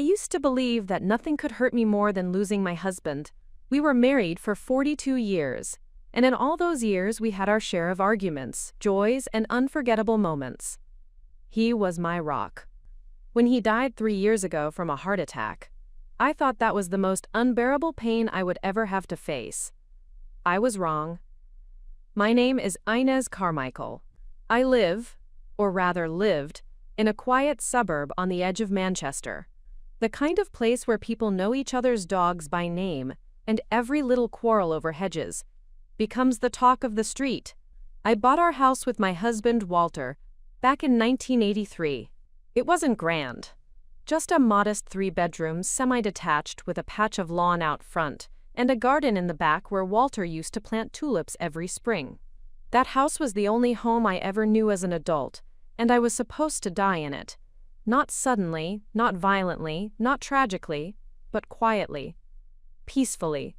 used to believe that nothing could hurt me more than losing my husband. We were married for 42 years, and in all those years we had our share of arguments, joys, and unforgettable moments. He was my rock. When he died 3 years ago from a heart attack, I thought that was the most unbearable pain I would ever have to face. I was wrong. My name is Inez Carmichael. I live, or rather lived, in a quiet suburb on the edge of Manchester. The kind of place where people know each other's dogs by name, and every little quarrel over hedges becomes the talk of the street. I bought our house with my husband, Walter, back in 1983. It wasn't grand. Just a modest 3-bedroom, semi-detached with a patch of lawn out front, and a garden in the back where Walter used to plant tulips every spring. That house was the only home I ever knew as an adult, and I was supposed to die in it. Not suddenly, not violently, not tragically, but quietly, peacefully,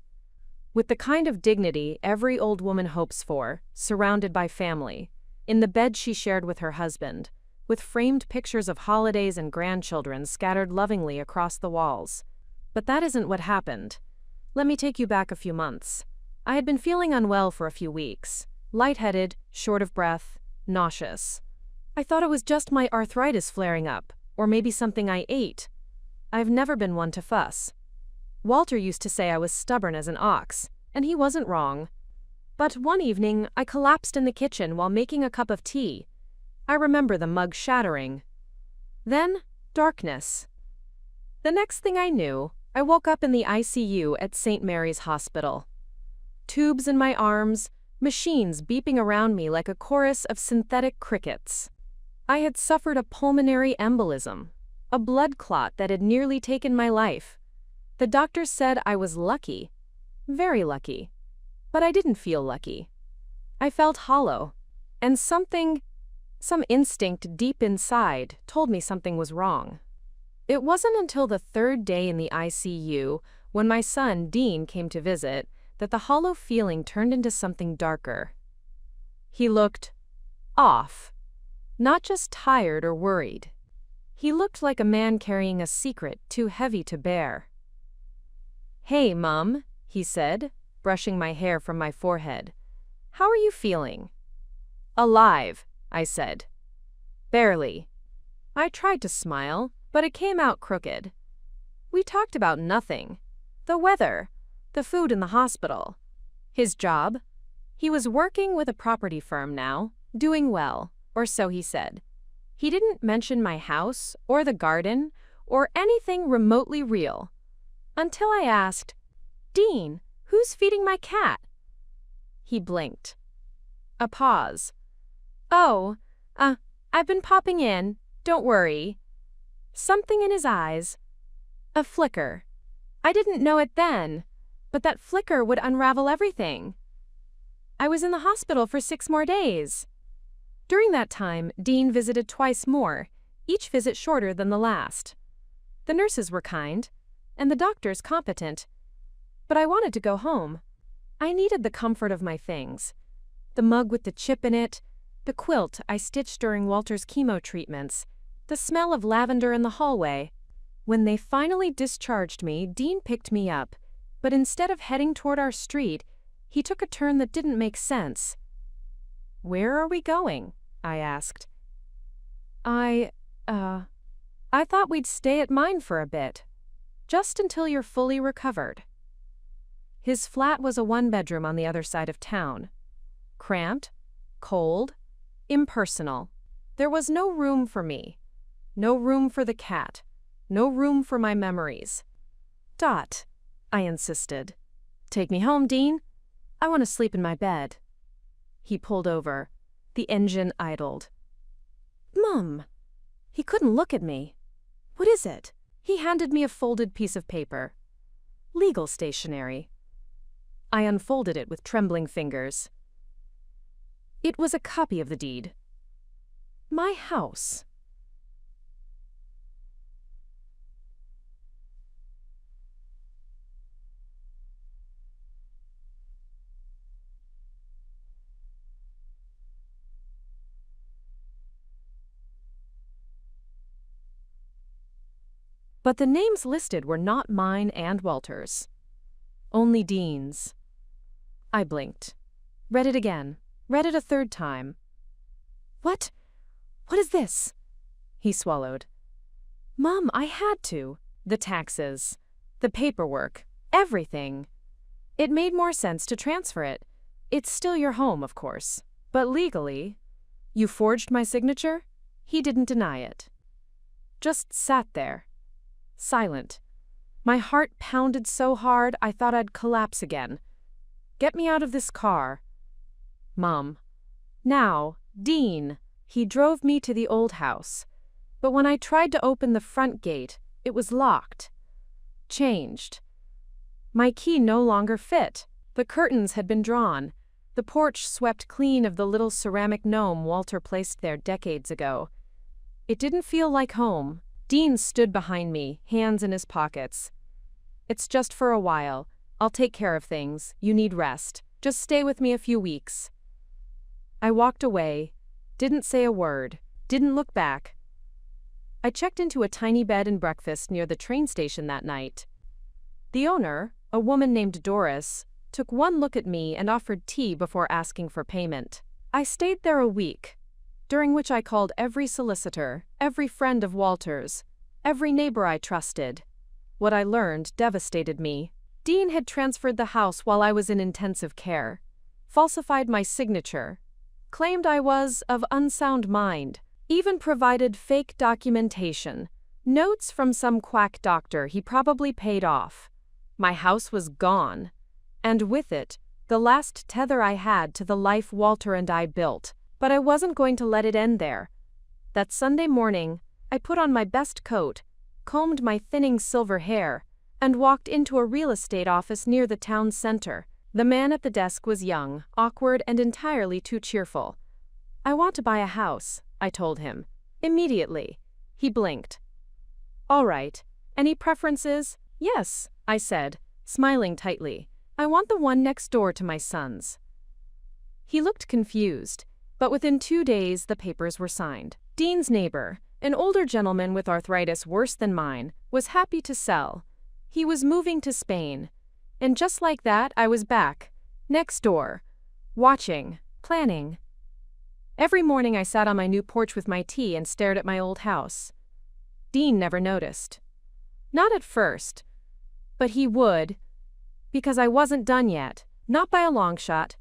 with the kind of dignity every old woman hopes for, surrounded by family, in the bed she shared with her husband, with framed pictures of holidays and grandchildren scattered lovingly across the walls. But that isn't what happened. Let me take you back a few months. I had been feeling unwell for a few weeks, lightheaded, short of breath, nauseous. I thought it was just my arthritis flaring up, or maybe something I ate. I've never been one to fuss. Walter used to say I was stubborn as an ox, and he wasn't wrong. But one evening, I collapsed in the kitchen while making a cup of tea. I remember the mug shattering. Then, darkness. The next thing I knew, I woke up in the ICU at St. Mary's Hospital. Tubes in my arms, machines beeping around me like a chorus of synthetic crickets. I had suffered a pulmonary embolism, a blood clot that had nearly taken my life. The doctors said I was lucky, very lucky, but I didn't feel lucky. I felt hollow, and some instinct deep inside told me something was wrong. It wasn't until the 3rd day in the ICU, when my son, Dean, came to visit, that the hollow feeling turned into something darker. He looked off, not just tired or worried. He looked like a man carrying a secret too heavy to bear. "Hey, Mum," he said, brushing my hair from my forehead. "How are you feeling?" "Alive," I said. "Barely." I tried to smile, but it came out crooked. We talked about nothing. The weather, the food in the hospital, his job. He was working with a property firm now, doing well, or so he said. He didn't mention my house, or the garden, or anything remotely real. Until I asked, "Dean, who's feeding my cat?" He blinked. A pause. "Oh, I've been popping in, don't worry." Something in his eyes. A flicker. I didn't know it then, but that flicker would unravel everything. I was in the hospital for 6 more days. During that time, Dean visited twice more, each visit shorter than the last. The nurses were kind, and the doctors competent, but I wanted to go home. I needed the comfort of my things. The mug with the chip in it, the quilt I stitched during Walter's chemo treatments, the smell of lavender in the hallway. When they finally discharged me, Dean picked me up, but instead of heading toward our street, he took a turn that didn't make sense. "Where are we going?" I asked. I thought we'd stay at mine for a bit, just until you're fully recovered." His flat was a 1-bedroom on the other side of town. Cramped, cold, impersonal. There was no room for me, no room for the cat, no room for my memories. "Dot," I insisted. "Take me home, Dean. I want to sleep in my bed." He pulled over. The engine idled. "Mum." He couldn't look at me. "What is it?" He handed me a folded piece of paper. Legal stationery. I unfolded it with trembling fingers. It was a copy of the deed. My house. But the names listed were not mine and Walter's. Only Dean's. I blinked. Read it again. Read it a third time. What? What is this? He swallowed. Mom, I had to. The taxes. The paperwork. Everything. It made more sense to transfer it. It's still your home, of course. But legally, you forged my signature? He didn't deny it. Just sat there. Silent. My heart pounded so hard I thought I'd collapse again. Get me out of this car. Mom. Now, Dean. He drove me to the old house. But when I tried to open the front gate, it was locked. Changed. My key no longer fit. The curtains had been drawn. The porch swept clean of the little ceramic gnome Walter placed there decades ago. It didn't feel like home. Dean stood behind me, hands in his pockets. It's just for a while. I'll take care of things. You need rest. Just stay with me a few weeks. I walked away, didn't say a word, didn't look back. I checked into a tiny bed and breakfast near the train station that night. The owner, a woman named Doris, took one look at me and offered tea before asking for payment. I stayed there a week, during which I called every solicitor, every friend of Walter's, every neighbor I trusted. What I learned devastated me. Dean had transferred the house while I was in intensive care, falsified my signature, claimed I was of unsound mind, even provided fake documentation, notes from some quack doctor he probably paid off. My house was gone, and with it, the last tether I had to the life Walter and I built. But I wasn't going to let it end there. That Sunday morning, I put on my best coat, combed my thinning silver hair, and walked into a real estate office near the town center. The man at the desk was young, awkward, and entirely too cheerful. I want to buy a house, I told him. Immediately. He blinked. All right. Any preferences? Yes, I said, smiling tightly. I want the one next door to my son's. He looked confused, but within 2 days the papers were signed. Dean's neighbor, an older gentleman with arthritis worse than mine, was happy to sell. He was moving to Spain. And just like that, I was back, next door, watching, planning. Every morning I sat on my new porch with my tea and stared at my old house. Dean never noticed. Not at first. But he would, because I wasn't done yet, not by a long shot.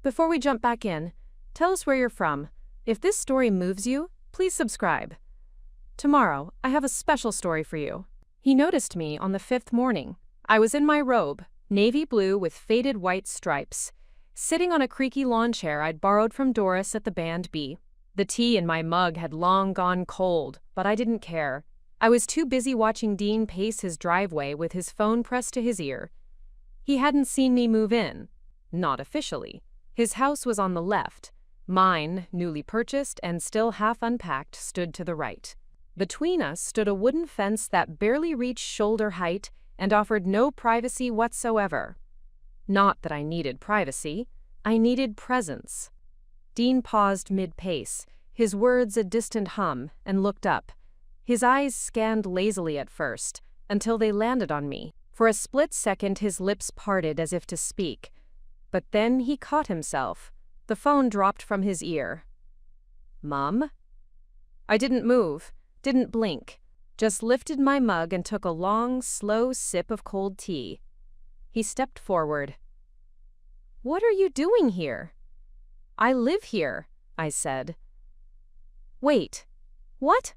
Before we jump back in, tell us where you're from. If this story moves you, please subscribe. Tomorrow, I have a special story for you. He noticed me on the 5th morning. I was in my robe, navy blue with faded white stripes, sitting on a creaky lawn chair I'd borrowed from Doris at the Band B. The tea in my mug had long gone cold, but I didn't care. I was too busy watching Dean pace his driveway with his phone pressed to his ear. He hadn't seen me move in. Not officially. His house was on the left. Mine, newly purchased and still half unpacked, stood to the right. Between us stood a wooden fence that barely reached shoulder height and offered no privacy whatsoever. Not that I needed privacy. I needed presence. Dean paused mid-pace, his words a distant hum, and looked up. His eyes scanned lazily at first, until they landed on me. For a split second his lips parted as if to speak. But then he caught himself. The phone dropped from his ear. Mom? I didn't move, didn't blink, just lifted my mug and took a long, slow sip of cold tea. He stepped forward. What are you doing here? I live here, I said. Wait, what?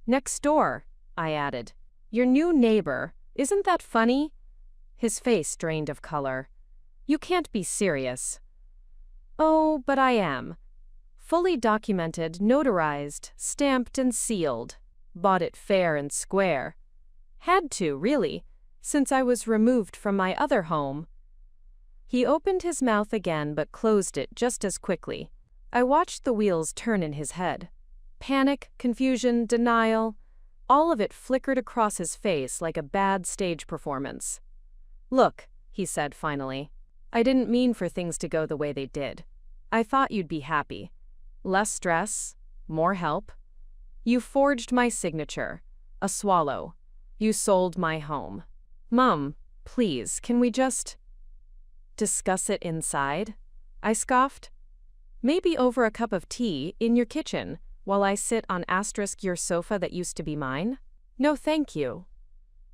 Next door, I added. Your new neighbor. Isn't that funny? His face drained of color. You can't be serious. Oh, but I am. Fully documented, notarized, stamped and sealed. Bought it fair and square. Had to, really, since I was removed from my other home. He opened his mouth again but closed it just as quickly. I watched the wheels turn in his head. Panic, confusion, denial, all of it flickered across his face like a bad stage performance. Look, he said finally, I didn't mean for things to go the way they did. I thought you'd be happy. Less stress, more help. You forged my signature. A swallow. You sold my home. Mom, please, can we just discuss it inside? I scoffed. Maybe over a cup of tea in your kitchen while I sit on your sofa that used to be mine? No, thank you.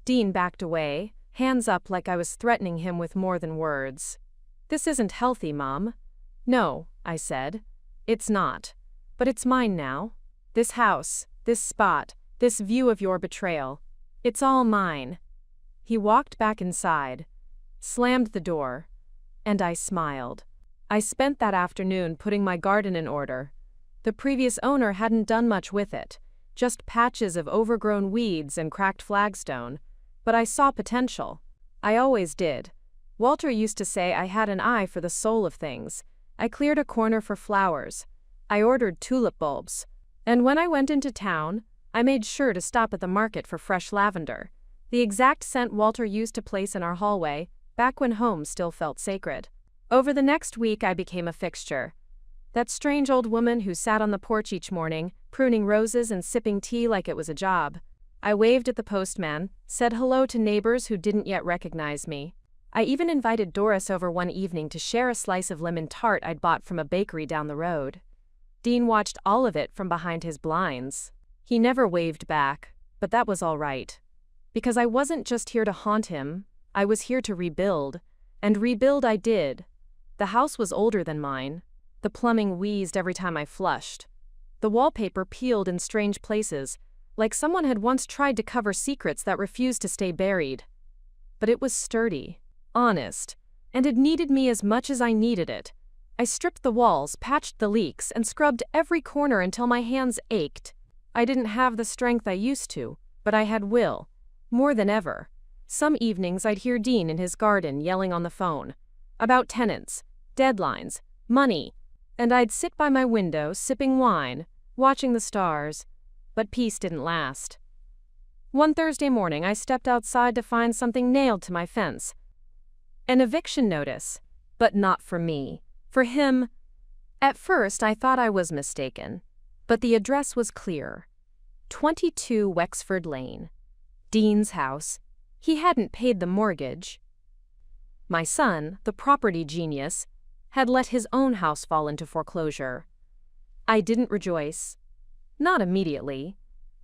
Dean backed away, hands up like I was threatening him with more than words. This isn't healthy, Mom. No, I said. It's not. But it's mine now. This house, this spot, this view of your betrayal. It's all mine. He walked back inside, slammed the door, and I smiled. I spent that afternoon putting my garden in order. The previous owner hadn't done much with it, just patches of overgrown weeds and cracked flagstone. But I saw potential. I always did. Walter used to say I had an eye for the soul of things. I cleared a corner for flowers. I ordered tulip bulbs. And when I went into town, I made sure to stop at the market for fresh lavender, the exact scent Walter used to place in our hallway, back when home still felt sacred. Over the next week, I became a fixture. That strange old woman who sat on the porch each morning, pruning roses and sipping tea like it was a job. I waved at the postman, said hello to neighbors who didn't yet recognize me. I even invited Doris over one evening to share a slice of lemon tart I'd bought from a bakery down the road. Dean watched all of it from behind his blinds. He never waved back, but that was all right. Because I wasn't just here to haunt him, I was here to rebuild. And rebuild I did. The house was older than mine. The plumbing wheezed every time I flushed. The wallpaper peeled in strange places, like someone had once tried to cover secrets that refused to stay buried. But it was sturdy, honest, and it needed me as much as I needed it. I stripped the walls, patched the leaks, and scrubbed every corner until my hands ached. I didn't have the strength I used to, but I had will, more than ever. Some evenings I'd hear Dean in his garden yelling on the phone about tenants, deadlines, money, and I'd sit by my window sipping wine, watching the stars. But peace didn't last. One Thursday morning, I stepped outside to find something nailed to my fence. An eviction notice, but not for me, for him. At first, I thought I was mistaken, but the address was clear. 22 Wexford Lane. Dean's house. He hadn't paid the mortgage. My son, the property genius, had let his own house fall into foreclosure. I didn't rejoice. Not immediately.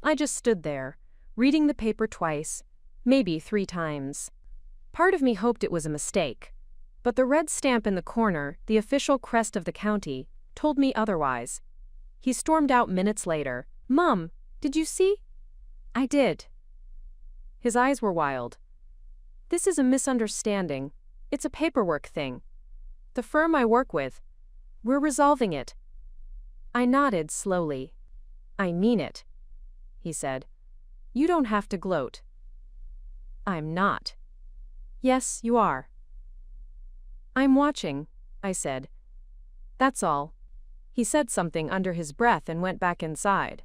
I just stood there, reading the paper twice, maybe 3 times. Part of me hoped it was a mistake, but the red stamp in the corner, the official crest of the county, told me otherwise. He stormed out minutes later. Mom, did you see? I did. His eyes were wild. This is a misunderstanding. It's a paperwork thing. The firm I work with, we're resolving it. I nodded slowly. I mean it, he said. You don't have to gloat. I'm not. Yes, you are. I'm watching, I said. That's all. He said something under his breath and went back inside.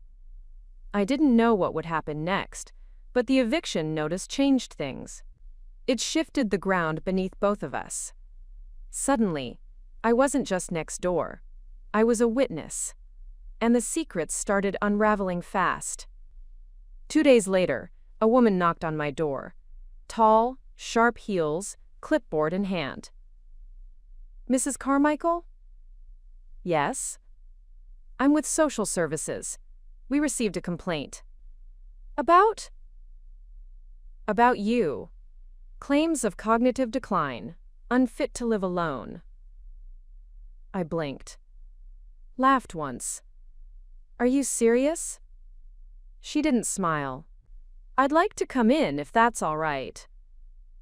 I didn't know what would happen next, but the eviction notice changed things. It shifted the ground beneath both of us. Suddenly, I wasn't just next door. I was a witness. And the secrets started unraveling fast. 2 days later, a woman knocked on my door. Tall, sharp heels, clipboard in hand. Mrs. Carmichael? Yes. I'm with social services. We received a complaint. About? About you. Claims of cognitive decline, unfit to live alone. I blinked. Laughed once. Are you serious? She didn't smile. I'd like to come in if that's all right.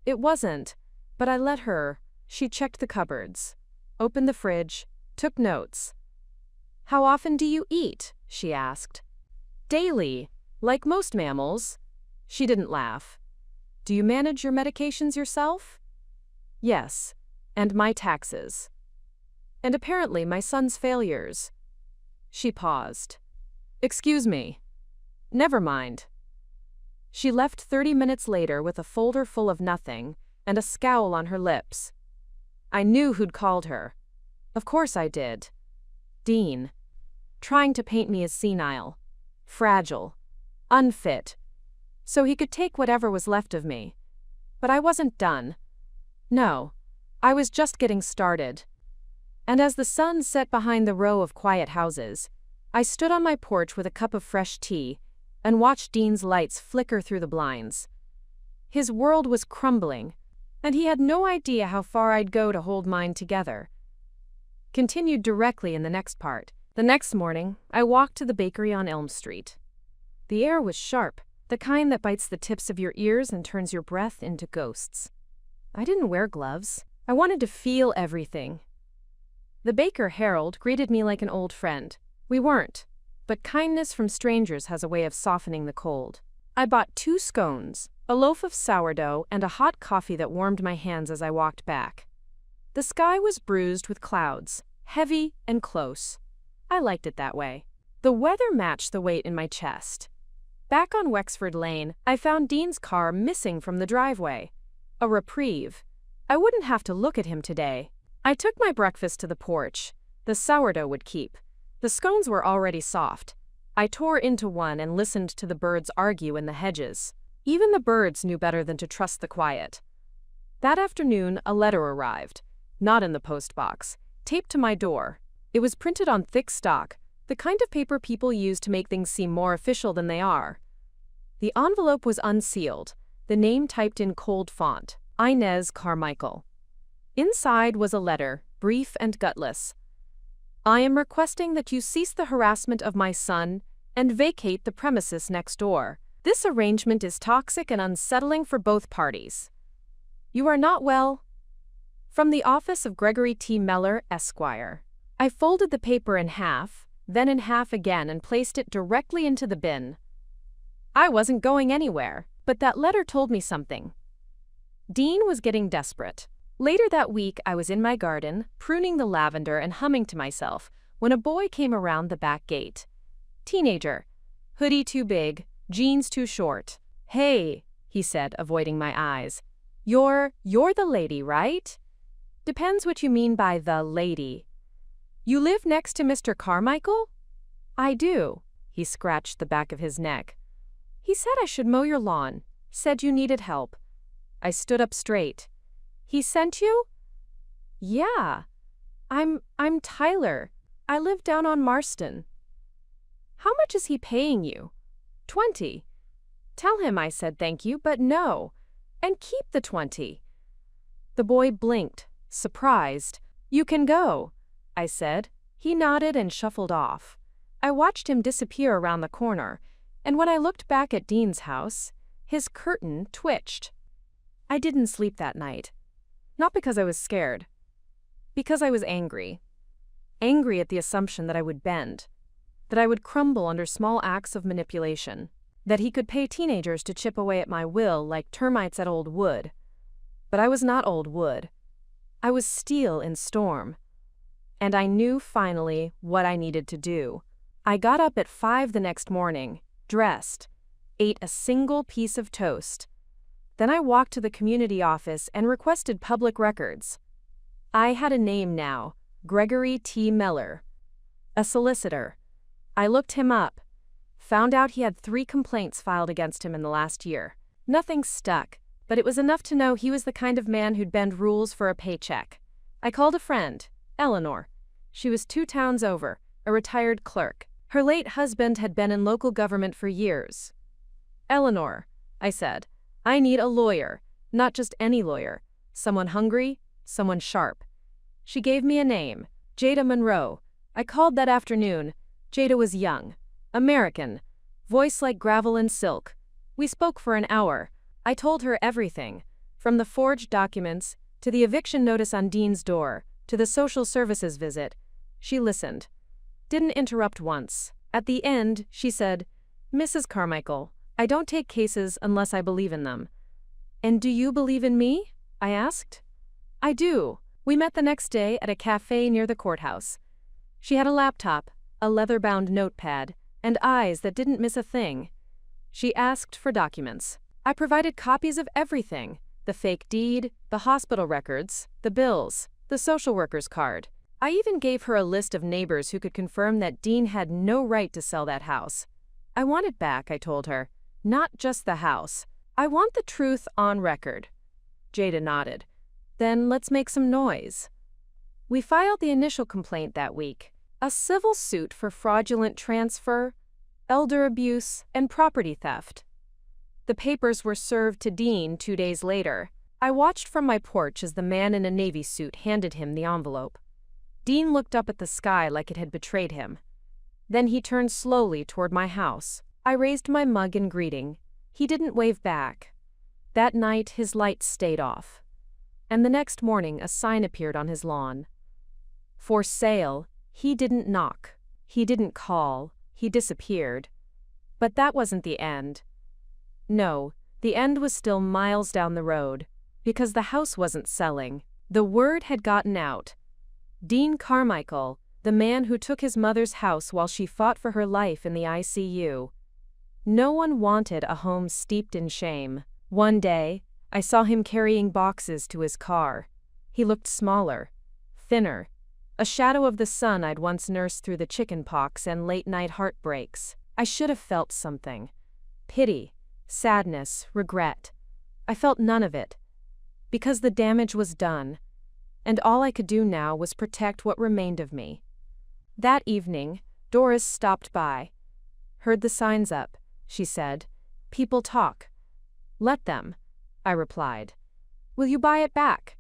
It wasn't, but I let her. She checked the cupboards, opened the fridge, took notes. How often do you eat? She asked. Daily, like most mammals. She didn't laugh. Do you manage your medications yourself? Yes, and my taxes. And apparently my son's failures. She paused. Excuse me. Never mind. She left 30 minutes later with a folder full of nothing and a scowl on her lips. I knew who'd called her. Of course I did. Dean. Trying to paint me as senile, fragile, unfit. so he could take whatever was left of me. But I wasn't done. No, I was just getting started. And as the sun set behind the row of quiet houses, I stood on my porch with a cup of fresh tea and watched Dean's lights flicker through the blinds. His world was crumbling, and he had no idea how far I'd go to hold mine together. Continued directly in the next part. The next morning, I walked to the bakery on Elm Street. The air was sharp, the kind that bites the tips of your ears and turns your breath into ghosts. I didn't wear gloves. I wanted to feel everything. The baker, Harold, greeted me like an old friend. We weren't, but kindness from strangers has a way of softening the cold. I bought 2 scones, a loaf of sourdough, and a hot coffee that warmed my hands as I walked back. The sky was bruised with clouds, heavy and close. I liked it that way. The weather matched the weight in my chest. Back on Wexford Lane, I found Dean's car missing from the driveway. A reprieve. I wouldn't have to look at him today. I took my breakfast to the porch. The sourdough would keep. The scones were already soft. I tore into one and listened to the birds argue in the hedges. Even the birds knew better than to trust the quiet. That afternoon, a letter arrived. Not in the postbox. Taped to my door. It was printed on thick stock, the kind of paper people use to make things seem more official than they are. The envelope was unsealed, the name typed in cold font, Inez Carmichael. Inside was a letter, brief and gutless. I am requesting that you cease the harassment of my son and vacate the premises next door. This arrangement is toxic and unsettling for both parties. You are not well. From the office of Gregory T. Meller, Esquire. I folded the paper in half, then in half again, and placed it directly into the bin. I wasn't going anywhere, but that letter told me something. Dean was getting desperate. Later that week, I was in my garden, pruning the lavender and humming to myself, when a boy came around the back gate. Teenager. Hoodie too big, jeans too short. Hey, he said, avoiding my eyes. You're the lady, right? Depends what you mean by the lady. You live next to Mr. Carmichael? I do. He scratched the back of his neck. He said I should mow your lawn. Said you needed help. I stood up straight. He sent you? Yeah. I'm Tyler. I live down on Marston. How much is he paying you? 20. Tell him I said thank you, but no. And keep the 20. The boy blinked, surprised. You can go, I said. He nodded and shuffled off. I watched him disappear around the corner, and when I looked back at Dean's house, his curtain twitched. I didn't sleep that night. Not because I was scared. Because I was angry. Angry at the assumption that I would bend. That I would crumble under small acts of manipulation. That he could pay teenagers to chip away at my will like termites at old wood. But I was not old wood. I was steel in storm. And I knew finally what I needed to do. I got up at 5 the next morning, dressed, ate a single piece of toast. Then I walked to the community office and requested public records. I had a name now, Gregory T. Meller, a solicitor. I looked him up, found out he had 3 complaints filed against him in the last year. Nothing stuck, but it was enough to know he was the kind of man who'd bend rules for a paycheck. I called a friend, Eleanor. She was 2 towns over, a retired clerk. Her late husband had been in local government for years. Eleanor, I said, I need a lawyer, not just any lawyer. Someone hungry, someone sharp. She gave me a name, Jada Monroe. I called that afternoon. Jada was young, American, voice like gravel and silk. We spoke for an hour. I told her everything, from the forged documents, to the eviction notice on Dean's door, to the social services visit. She listened. Didn't interrupt once. At the end, she said, Mrs. Carmichael, I don't take cases unless I believe in them. And do you believe in me? I asked. I do. We met the next day at a cafe near the courthouse. She had a laptop, a leather-bound notepad, and eyes that didn't miss a thing. She asked for documents. I provided copies of everything. The fake deed, the hospital records, the bills, the social worker's card. I even gave her a list of neighbors who could confirm that Dean had no right to sell that house. I want it back, I told her. Not just the house. I want the truth on record. Jada nodded. Then let's make some noise. We filed the initial complaint that week, a civil suit for fraudulent transfer, elder abuse, and property theft. The papers were served to Dean 2 days later. I watched from my porch as the man in a navy suit handed him the envelope. Dean looked up at the sky like it had betrayed him. Then he turned slowly toward my house. I raised my mug in greeting. He didn't wave back. That night, his lights stayed off. And the next morning, a sign appeared on his lawn. For sale. He didn't knock. He didn't call. He disappeared. But that wasn't the end. No, the end was still miles down the road, because the house wasn't selling. The word had gotten out. Dean Carmichael, the man who took his mother's house while she fought for her life in the ICU. No one wanted a home steeped in shame. One day, I saw him carrying boxes to his car. He looked smaller, thinner, a shadow of the son I'd once nursed through the chicken pox and late-night heartbreaks. I should have felt something. Pity, sadness, regret. I felt none of it. Because the damage was done, and all I could do now was protect what remained of me. That evening, Doris stopped by. Heard the signs up, she said. People talk. Let them, I replied. Will you buy it back?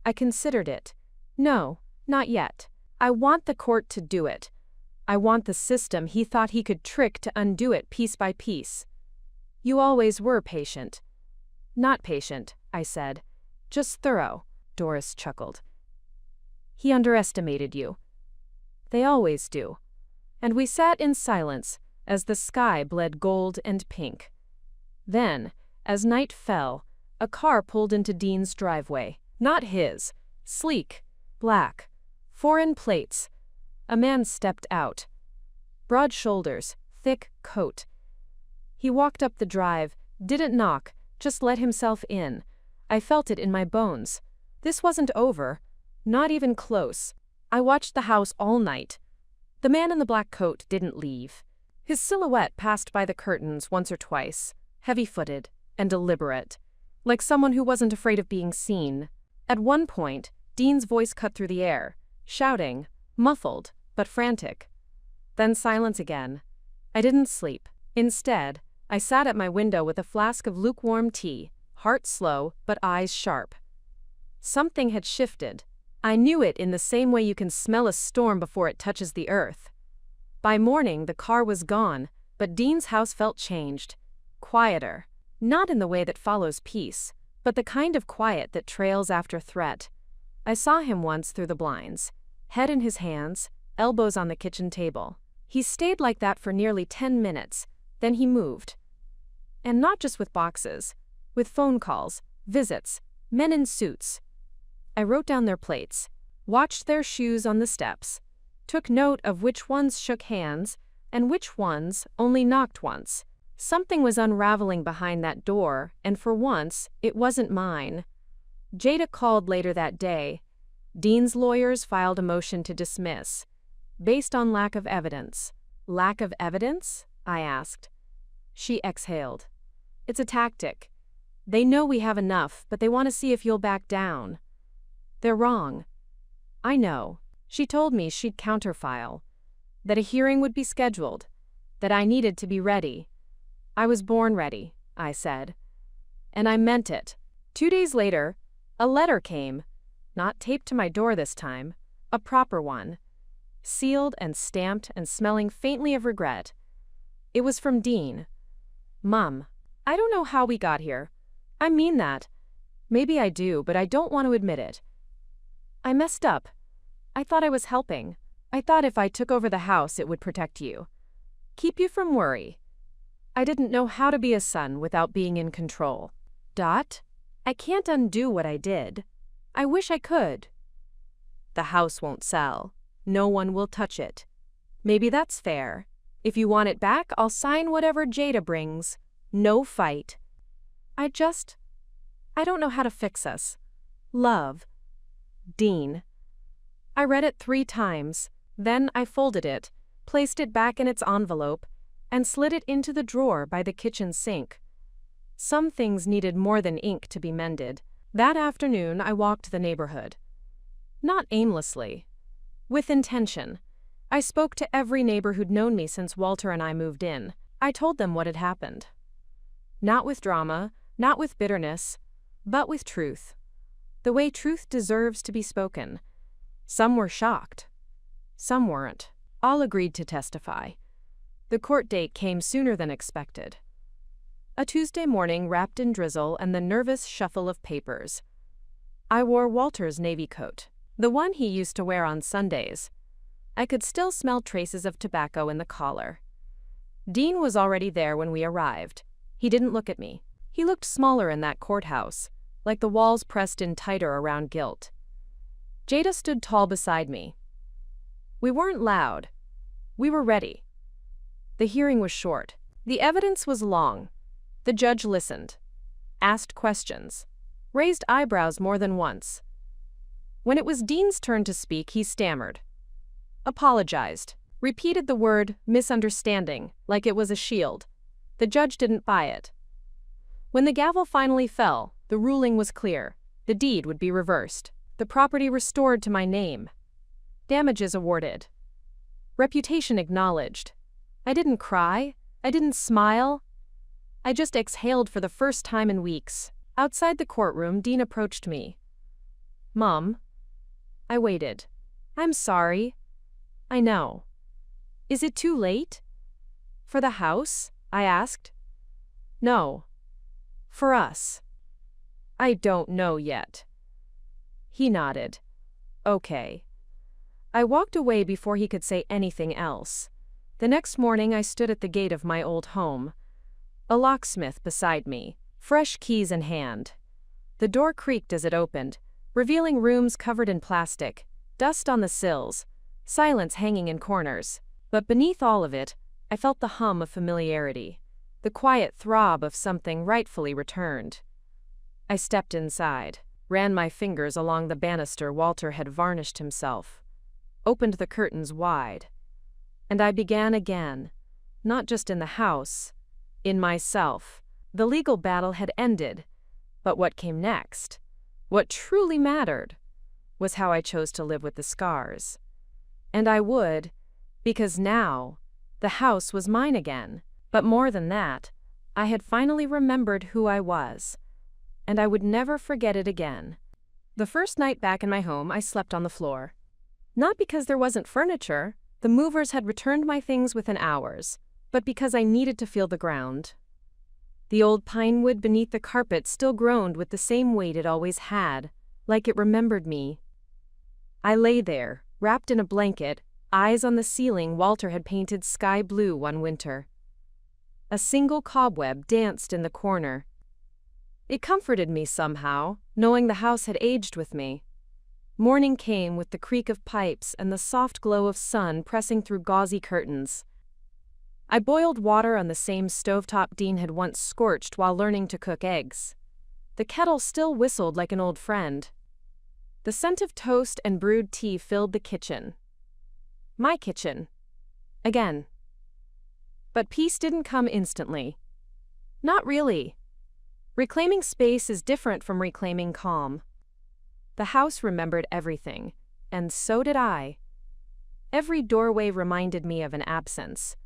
I considered it. No, not yet. I want the court to do it. I want the system he thought he could trick to undo it piece by piece. You always were patient. Not patient, I said. Just thorough, Doris chuckled. He underestimated you. They always do. And we sat in silence as the sky bled gold and pink. Then, as night fell, a car pulled into Dean's driveway. Not his. Sleek, black, foreign plates. A man stepped out. Broad shoulders, thick coat. He walked up the drive, didn't knock, just let himself in. I felt it in my bones. This wasn't over. Not even close. I watched the house all night. The man in the black coat didn't leave. His silhouette passed by the curtains once or twice, heavy-footed and deliberate, like someone who wasn't afraid of being seen. At one point, Dean's voice cut through the air, shouting, muffled, but frantic. Then silence again. I didn't sleep. Instead, I sat at my window with a flask of lukewarm tea, heart slow but eyes sharp. Something had shifted. I knew it in the same way you can smell a storm before it touches the earth. By morning, the car was gone, but Dean's house felt changed. Quieter. Not in the way that follows peace, but the kind of quiet that trails after threat. I saw him once through the blinds, head in his hands, elbows on the kitchen table. He stayed like that for nearly 10 minutes, then he moved. And not just with boxes, with phone calls, visits, men in suits. I wrote down their plates, watched their shoes on the steps, took note of which ones shook hands and which ones only knocked once. Something was unraveling behind that door, and for once, it wasn't mine. Jada called later that day. Dean's lawyers filed a motion to dismiss, based on lack of evidence. Lack of evidence? I asked. She exhaled. It's a tactic. They know we have enough, but they want to see if you'll back down. They're wrong. I know. She told me she'd counterfile, that a hearing would be scheduled, that I needed to be ready. I was born ready, I said. And I meant it. 2 days later, a letter came, not taped to my door this time, a proper one, sealed and stamped and smelling faintly of regret. It was from Dean. Mom, I don't know how we got here. I mean that. Maybe I do, but I don't want to admit it. I messed up. I thought I was helping. I thought if I took over the house, it would protect you. Keep you from worry. I didn't know how to be a son without being in control. I can't undo what I did. I wish I could. The house won't sell. No one will touch it. Maybe that's fair. If you want it back, I'll sign whatever Jada brings. No fight. I don't know how to fix us. Love. Dean. I read it 3 times. Then I folded it, placed it back in its envelope, and slid it into the drawer by the kitchen sink. Some things needed more than ink to be mended. That afternoon, I walked the neighborhood. Not aimlessly. With intention. I spoke to every neighbor who'd known me since Walter and I moved in. I told them what had happened. Not with drama, not with bitterness, but with truth. The way truth deserves to be spoken. Some were shocked. Some weren't. All agreed to testify. The court date came sooner than expected. A Tuesday morning wrapped in drizzle and the nervous shuffle of papers. I wore Walter's navy coat, the one he used to wear on Sundays. I could still smell traces of tobacco in the collar. Dean was already there when we arrived. He didn't look at me. He looked smaller in that courthouse, like the walls pressed in tighter around guilt. Jada stood tall beside me. We weren't loud. We were ready. The hearing was short. The evidence was long. The judge listened, asked questions, raised eyebrows more than once. When it was Dean's turn to speak, he stammered, apologized, repeated the word misunderstanding like it was a shield. The judge didn't buy it. When the gavel finally fell, the ruling was clear. The deed would be reversed. The property restored to my name. Damages awarded. Reputation acknowledged. I didn't cry. I didn't smile. I just exhaled for the first time in weeks. Outside the courtroom, Dean approached me. Mom. I waited. I'm sorry. I know. Is it too late? For the house? I asked. No. For us. I don't know yet. He nodded. Okay. I walked away before he could say anything else. The next morning I stood at the gate of my old home. A locksmith beside me, fresh keys in hand. The door creaked as it opened, revealing rooms covered in plastic, dust on the sills, silence hanging in corners. But beneath all of it, I felt the hum of familiarity, the quiet throb of something rightfully returned. I stepped inside, ran my fingers along the banister Walter had varnished himself, opened the curtains wide, and I began again, not just in the house, in myself. The legal battle had ended, but what came next, what truly mattered, was how I chose to live with the scars. And I would, because now, the house was mine again. But more than that, I had finally remembered who I was, and I would never forget it again. The first night back in my home, I slept on the floor. Not because there wasn't furniture, the movers had returned my things within hours, but because I needed to feel the ground. The old pine wood beneath the carpet still groaned with the same weight it always had, like it remembered me. I lay there, wrapped in a blanket, eyes on the ceiling Walter had painted sky blue one winter. A single cobweb danced in the corner. It comforted me somehow, knowing the house had aged with me. Morning came with the creak of pipes and the soft glow of sun pressing through gauzy curtains. I boiled water on the same stovetop Dean had once scorched while learning to cook eggs. The kettle still whistled like an old friend. The scent of toast and brewed tea filled the kitchen. My kitchen. Again. But peace didn't come instantly. Not really. Reclaiming space is different from reclaiming calm. The house remembered everything, and so did I. Every doorway reminded me of an absence.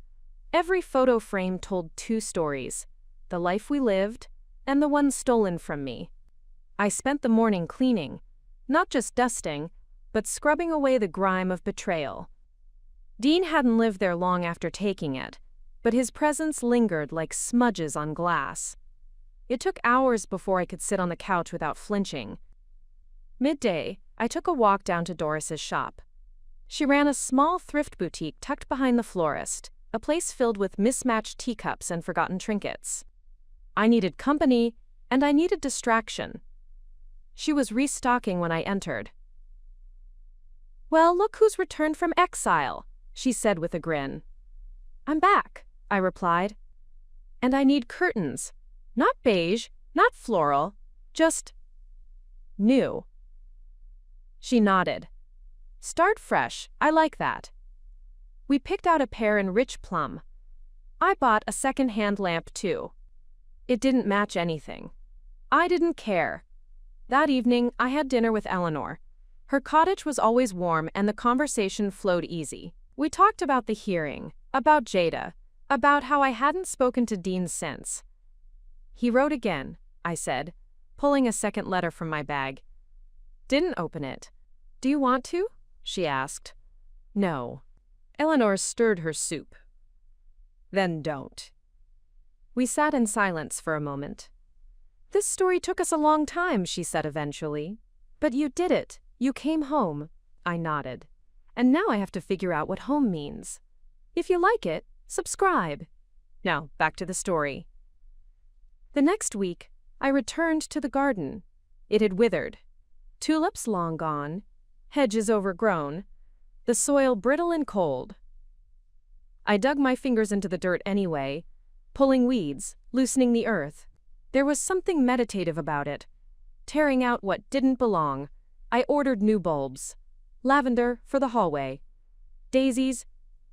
Every photo frame told two stories, the life we lived and the one stolen from me. I spent the morning cleaning, not just dusting, but scrubbing away the grime of betrayal. Dean hadn't lived there long after taking it, but his presence lingered like smudges on glass. It took hours before I could sit on the couch without flinching. Midday, I took a walk down to Doris's shop. She ran a small thrift boutique tucked behind the florist, a place filled with mismatched teacups and forgotten trinkets. I needed company, and I needed distraction. She was restocking when I entered. "Well, look who's returned from exile," she said with a grin. "I'm back," I replied. "And I need curtains. Not beige, not floral, just new." She nodded. "Start fresh, I like that." We picked out a pair in rich plum. I bought a second-hand lamp too. It didn't match anything. I didn't care. That evening, I had dinner with Eleanor. Her cottage was always warm and the conversation flowed easy. We talked about the hearing, about Jada, about how I hadn't spoken to Dean since. He wrote again, I said, pulling a second letter from my bag. Didn't open it. Do you want to? She asked. No. Eleanor stirred her soup. Then don't. We sat in silence for a moment. This story took us a long time, she said eventually. But you did it. You came home. I nodded. And now I have to figure out what home means. If you like it, subscribe. Now, back to the story. The next week, I returned to the garden. It had withered. Tulips long gone, hedges overgrown, the soil brittle and cold. I dug my fingers into the dirt anyway, pulling weeds, loosening the earth. There was something meditative about it. Tearing out what didn't belong, I ordered new bulbs. Lavender for the hallway. Daisies,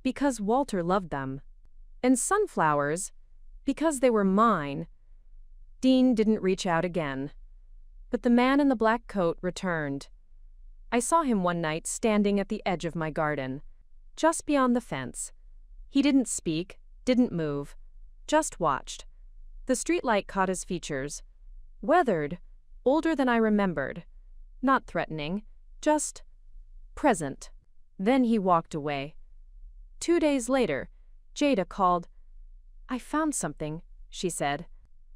because Walter loved them. And sunflowers, because they were mine. Dean didn't reach out again. But the man in the black coat returned. I saw him one night standing at the edge of my garden, just beyond the fence. He didn't speak, didn't move, just watched. The streetlight caught his features. Weathered, older than I remembered. Not threatening, just present. Then he walked away. 2 days later, Jada called. I found something, she said.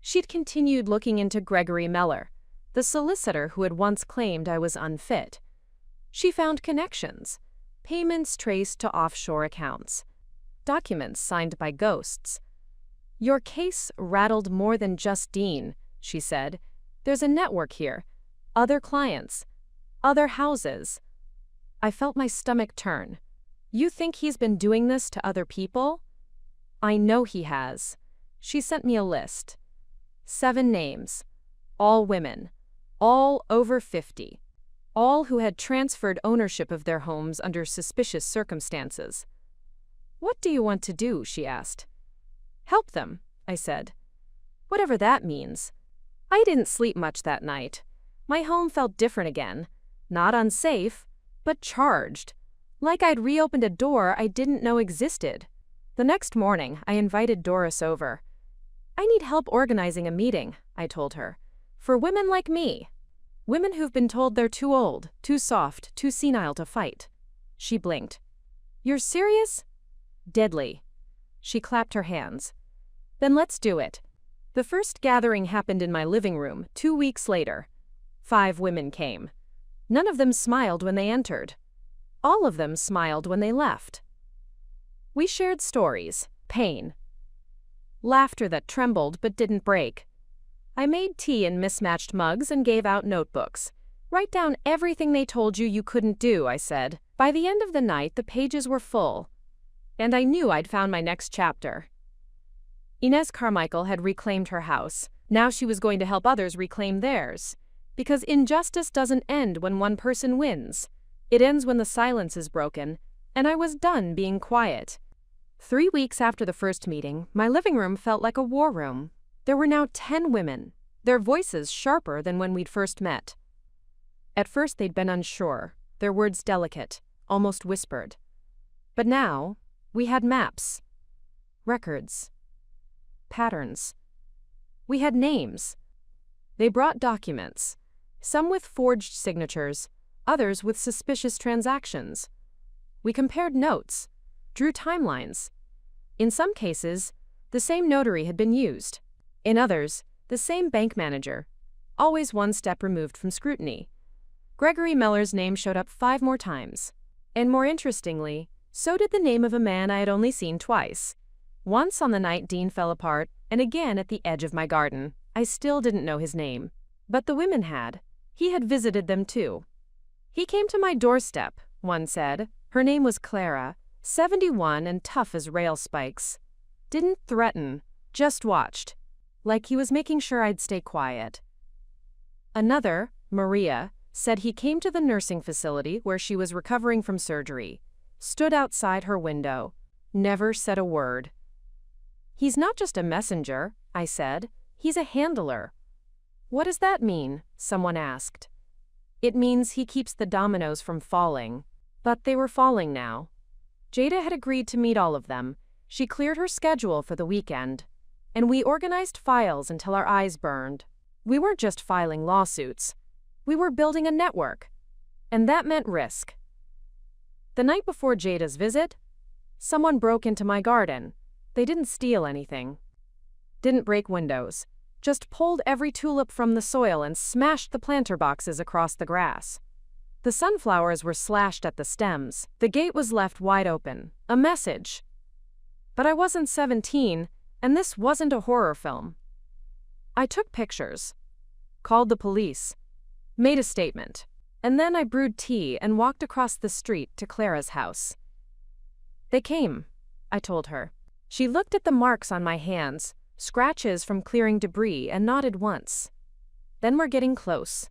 She'd continued looking into Gregory Meller, the solicitor who had once claimed I was unfit. She found connections, payments traced to offshore accounts, documents signed by ghosts. Your case rattled more than just Dean, she said. There's a network here, other clients, other houses. I felt my stomach turn. You think he's been doing this to other people? I know he has. She sent me a list. 7 names, all women, all over 50, all who had transferred ownership of their homes under suspicious circumstances. What do you want to do? She asked. Help them, I said. Whatever that means. I didn't sleep much that night. My home felt different again. Not unsafe, but charged. Like I'd reopened a door I didn't know existed. The next morning, I invited Doris over. I need help organizing a meeting, I told her. For women like me. Women who've been told they're too old, too soft, too senile to fight. She blinked. You're serious? Deadly. She clapped her hands. Then let's do it. The first gathering happened in my living room 2 weeks later. 5 women came. None of them smiled when they entered. All of them smiled when they left. We shared stories, pain, laughter that trembled but didn't break. I made tea in mismatched mugs and gave out notebooks. Write down everything they told you couldn't do, I said. By the end of the night, the pages were full. And I knew I'd found my next chapter. Inez Carmichael had reclaimed her house. Now she was going to help others reclaim theirs. Because injustice doesn't end when one person wins. It ends when the silence is broken, and I was done being quiet. 3 weeks after the first meeting, my living room felt like a war room. There were now 10 women, their voices sharper than when we'd first met. At first they'd been unsure, their words delicate, almost whispered. But now, we had maps, records, patterns. We had names. They brought documents, some with forged signatures, others with suspicious transactions. We compared notes, drew timelines. In some cases, the same notary had been used. In others, the same bank manager, always one step removed from scrutiny. Gregory Meller's name showed up 5 more times. And more interestingly, so did the name of a man I had only seen twice. Once on the night Dean fell apart, and again at the edge of my garden. I still didn't know his name. But the women had. He had visited them too. He came to my doorstep, one said. Her name was Clara, 71 and tough as rail spikes. Didn't threaten, just watched. Like he was making sure I'd stay quiet. Another, Maria, said he came to the nursing facility where she was recovering from surgery, stood outside her window, never said a word. He's not just a messenger, I said. He's a handler. What does that mean? Someone asked. It means he keeps the dominoes from falling. But they were falling now. Jada had agreed to meet all of them. She cleared her schedule for the weekend. And we organized files until our eyes burned. We weren't just filing lawsuits. We were building a network. And that meant risk. The night before Jada's visit, someone broke into my garden. They didn't steal anything. Didn't break windows. Just pulled every tulip from the soil and smashed the planter boxes across the grass. The sunflowers were slashed at the stems. The gate was left wide open. A message. But I wasn't 17, and this wasn't a horror film. I took pictures, called the police, made a statement, and then I brewed tea and walked across the street to Clara's house. They came, I told her. She looked at the marks on my hands, scratches from clearing debris, and nodded once. Then we're getting close.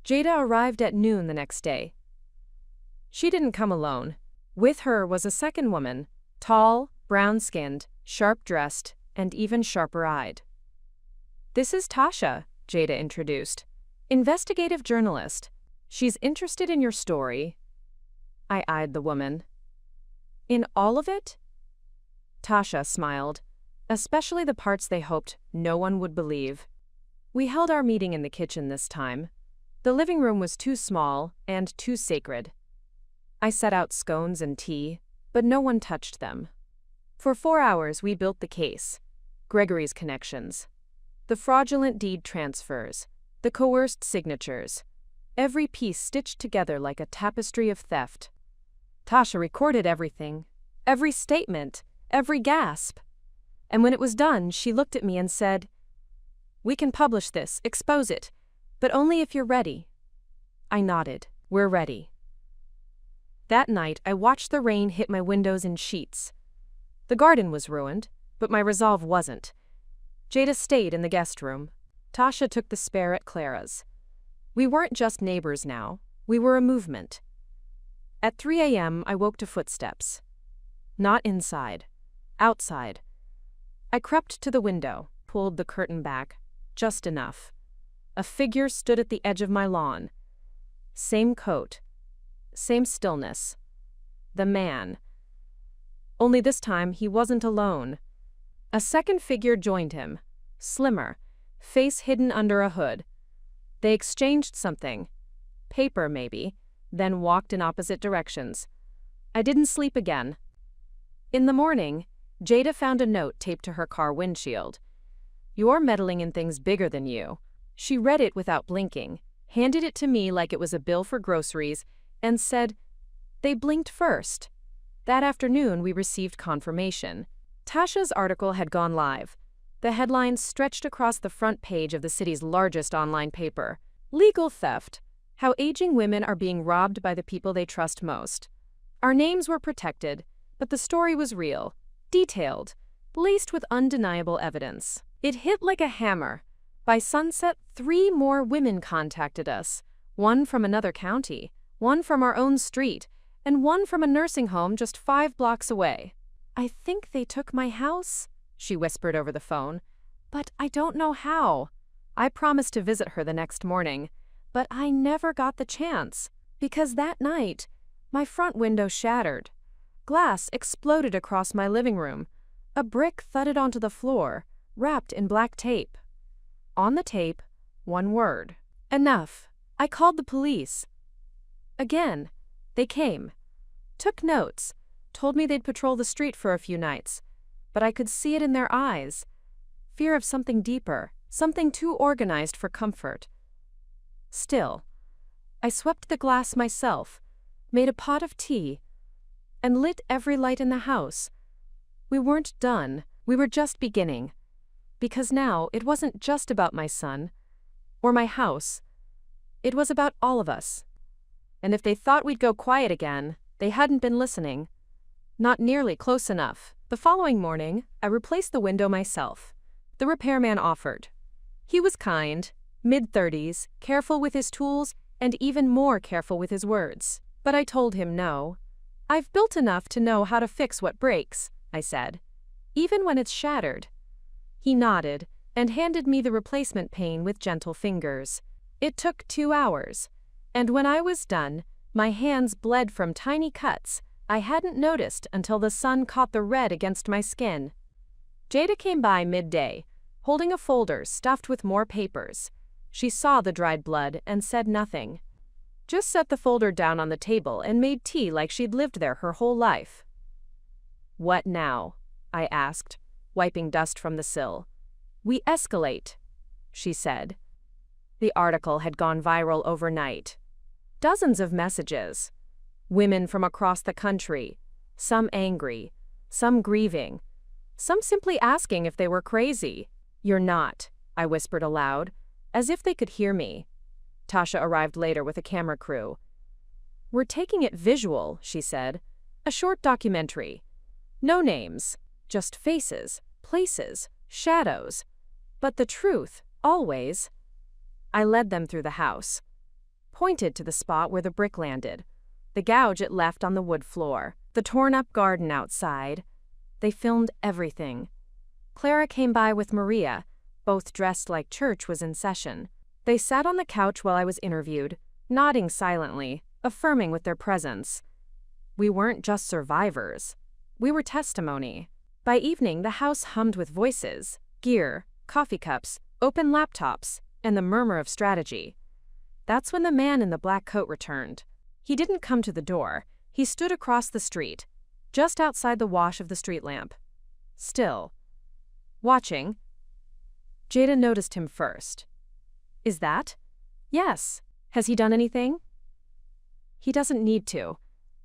Jada arrived at noon the next day. She didn't come alone. With her was a second woman, tall, brown-skinned, sharp-dressed, and even sharper-eyed. This is Tasha, Jada introduced. Investigative journalist. She's interested in your story. I eyed the woman. In all of it? Tasha smiled, especially the parts they hoped no one would believe. We held our meeting in the kitchen this time. The living room was too small and too sacred. I set out scones and tea, but no one touched them. For 4 hours we built the case. Gregory's connections. The fraudulent deed transfers. The coerced signatures. Every piece stitched together like a tapestry of theft. Tasha recorded everything. Every statement. Every gasp. And when it was done, she looked at me and said, "We can publish this, expose it, but only if you're ready." I nodded. We're ready. That night, I watched the rain hit my windows in sheets. The garden was ruined, but my resolve wasn't. Jada stayed in the guest room. Tasha took the spare at Clara's. We weren't just neighbors now. We were a movement. At 3 a.m., I woke to footsteps. Not inside. Outside. I crept to the window, pulled the curtain back, just enough. A figure stood at the edge of my lawn. Same coat. Same stillness. The man. Only this time he wasn't alone. A second figure joined him, slimmer, face hidden under a hood. They exchanged something, paper maybe, then walked in opposite directions. I didn't sleep again. In the morning, Jada found a note taped to her car windshield. "You're meddling in things bigger than you." She read it without blinking, handed it to me like it was a bill for groceries, and said, "They blinked first." That afternoon, we received confirmation. Tasha's article had gone live. The headlines stretched across the front page of the city's largest online paper. Legal theft. How aging women are being robbed by the people they trust most. Our names were protected, but the story was real, detailed, laced with undeniable evidence. It hit like a hammer. By sunset, 3 more women contacted us. One from another county, one from our own street, and one from a nursing home just 5 blocks away. "I think they took my house," she whispered over the phone. "But I don't know how." I promised to visit her the next morning, but I never got the chance, because that night, my front window shattered. Glass exploded across my living room. A brick thudded onto the floor, wrapped in black tape. On the tape, one word. Enough. I called the police. Again, they came. Took notes. Told me they'd patrol the street for a few nights. But I could see it in their eyes. Fear of something deeper, something too organized for comfort. Still, I swept the glass myself, made a pot of tea, and lit every light in the house. We weren't done. We were just beginning. Because now it wasn't just about my son or my house. It was about all of us. And if they thought we'd go quiet again, they hadn't been listening. Not nearly close enough. The following morning, I replaced the window myself. The repairman offered. He was kind, mid-30s, careful with his tools, and even more careful with his words. But I told him no. "I've built enough to know how to fix what breaks," I said. even when it's shattered. He nodded and handed me the replacement pane with gentle fingers. It took 2 hours, and when I was done, my hands bled from tiny cuts I hadn't noticed until the sun caught the red against my skin. Jada came by midday, holding a folder stuffed with more papers. She saw the dried blood and said nothing. Just set the folder down on the table and made tea like she'd lived there her whole life. "What now?" I asked, wiping dust from the sill. "We escalate," she said. The article had gone viral overnight. Dozens of messages. Women from across the country, some angry, some grieving, some simply asking if they were crazy. "You're not," I whispered aloud, as if they could hear me. Tasha arrived later with a camera crew. "We're taking it visual," she said. "A short documentary. No names, just faces, places, shadows. But the truth, always." I led them through the house, pointed to the spot where the brick landed, the gouge it left on the wood floor, the torn-up garden outside. They filmed everything. Clara came by with Maria, both dressed like church was in session. They sat on the couch while I was interviewed, nodding silently, affirming with their presence. We weren't just survivors. We were testimony. By evening, the house hummed with voices, gear, coffee cups, open laptops, and the murmur of strategy. That's when the man in the black coat returned. He didn't come to the door. He stood across the street, just outside the wash of the street lamp. Still. Watching. Jada noticed him first. "Is that?" "Yes. Has he done anything?" "He doesn't need to.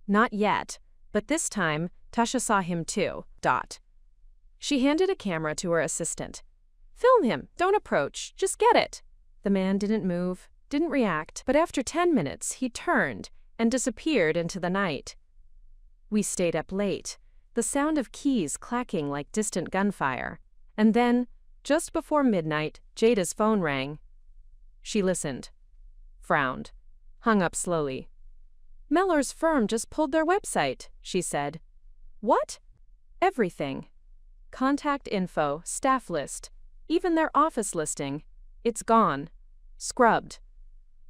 Not yet. But this time, Tasha saw him too. She handed a camera to her assistant. "Film him. Don't approach. Just get it." The man didn't move, didn't react, but after 10 minutes, he turned and disappeared into the night. We stayed up late, the sound of keys clacking like distant gunfire. And then, just before midnight, Jada's phone rang. She listened, frowned, hung up slowly. "Mellor's firm just pulled their website," she said. "What?" "Everything. Contact info, staff list, even their office listing. It's gone. Scrubbed."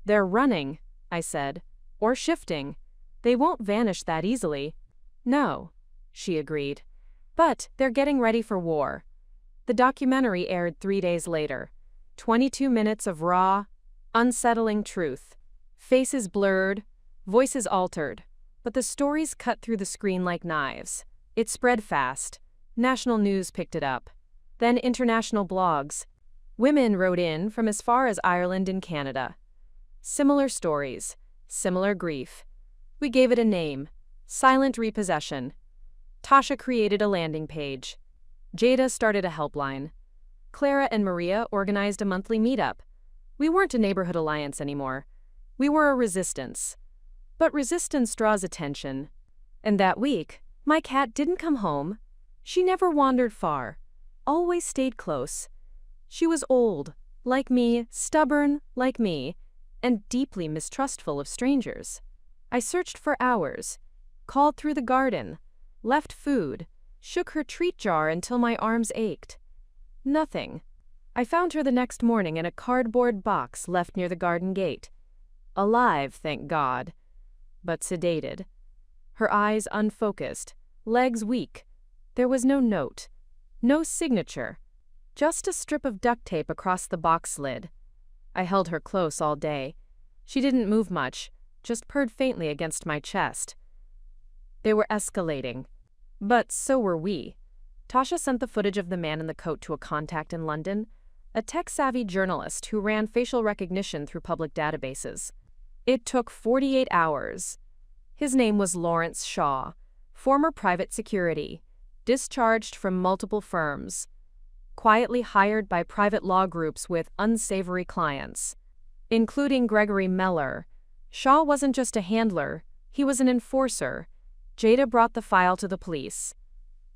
"They're running," I said, "or shifting. They won't vanish that easily." "No," she agreed. "But they're getting ready for war." The documentary aired 3 days later. 22 minutes of raw, unsettling truth. Faces blurred, voices altered, but the stories cut through the screen like knives. It spread fast. National news picked it up. Then international blogs. Women wrote in from as far as Ireland and Canada. Similar stories, similar grief. We gave it a name: Silent Repossession. Tasha created a landing page. Jada started a helpline. Clara and Maria organized a monthly meetup. We weren't a neighborhood alliance anymore. We were a resistance. But resistance draws attention. And that week, my cat didn't come home. She never wandered far, always stayed close. She was old, like me, stubborn, like me, and deeply mistrustful of strangers. I searched for hours, called through the garden, left food, shook her treat jar until my arms ached. Nothing. I found her the next morning in a cardboard box left near the garden gate. Alive, thank God, but sedated. Her eyes unfocused, legs weak. There was no note, no signature, just a strip of duct tape across the box lid. I held her close all day. She didn't move much, just purred faintly against my chest. They were escalating. But so were we. Tasha sent the footage of the man in the coat to a contact in London, a tech-savvy journalist who ran facial recognition through public databases. It took 48 hours. His name was Lawrence Shaw, former private security, discharged from multiple firms, quietly hired by private law groups with unsavory clients, including Gregory Mellor. Shaw wasn't just a handler, he was an enforcer. Jada brought the file to the police.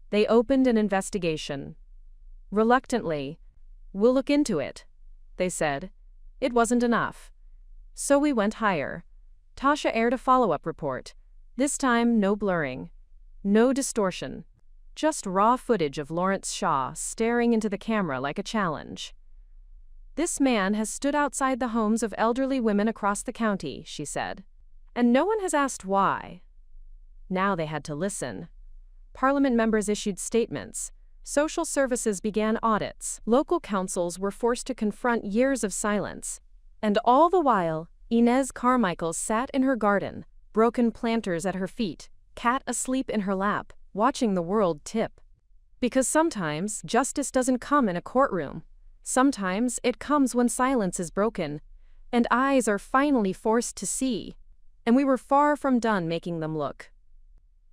They opened an investigation. Reluctantly, "We'll look into it," they said. It wasn't enough. So we went higher. Tasha aired a follow-up report. This time, no blurring, no distortion, just raw footage of Lawrence Shaw staring into the camera like a challenge. "This man has stood outside the homes of elderly women across the county," she said. "And no one has asked why." Now they had to listen. Parliament members issued statements. Social services began audits. Local councils were forced to confront years of silence. And all the while, Inez Carmichael sat in her garden, broken planters at her feet, cat asleep in her lap, watching the world tip. Because sometimes justice doesn't come in a courtroom. Sometimes it comes when silence is broken, and eyes are finally forced to see. And we were far from done making them look.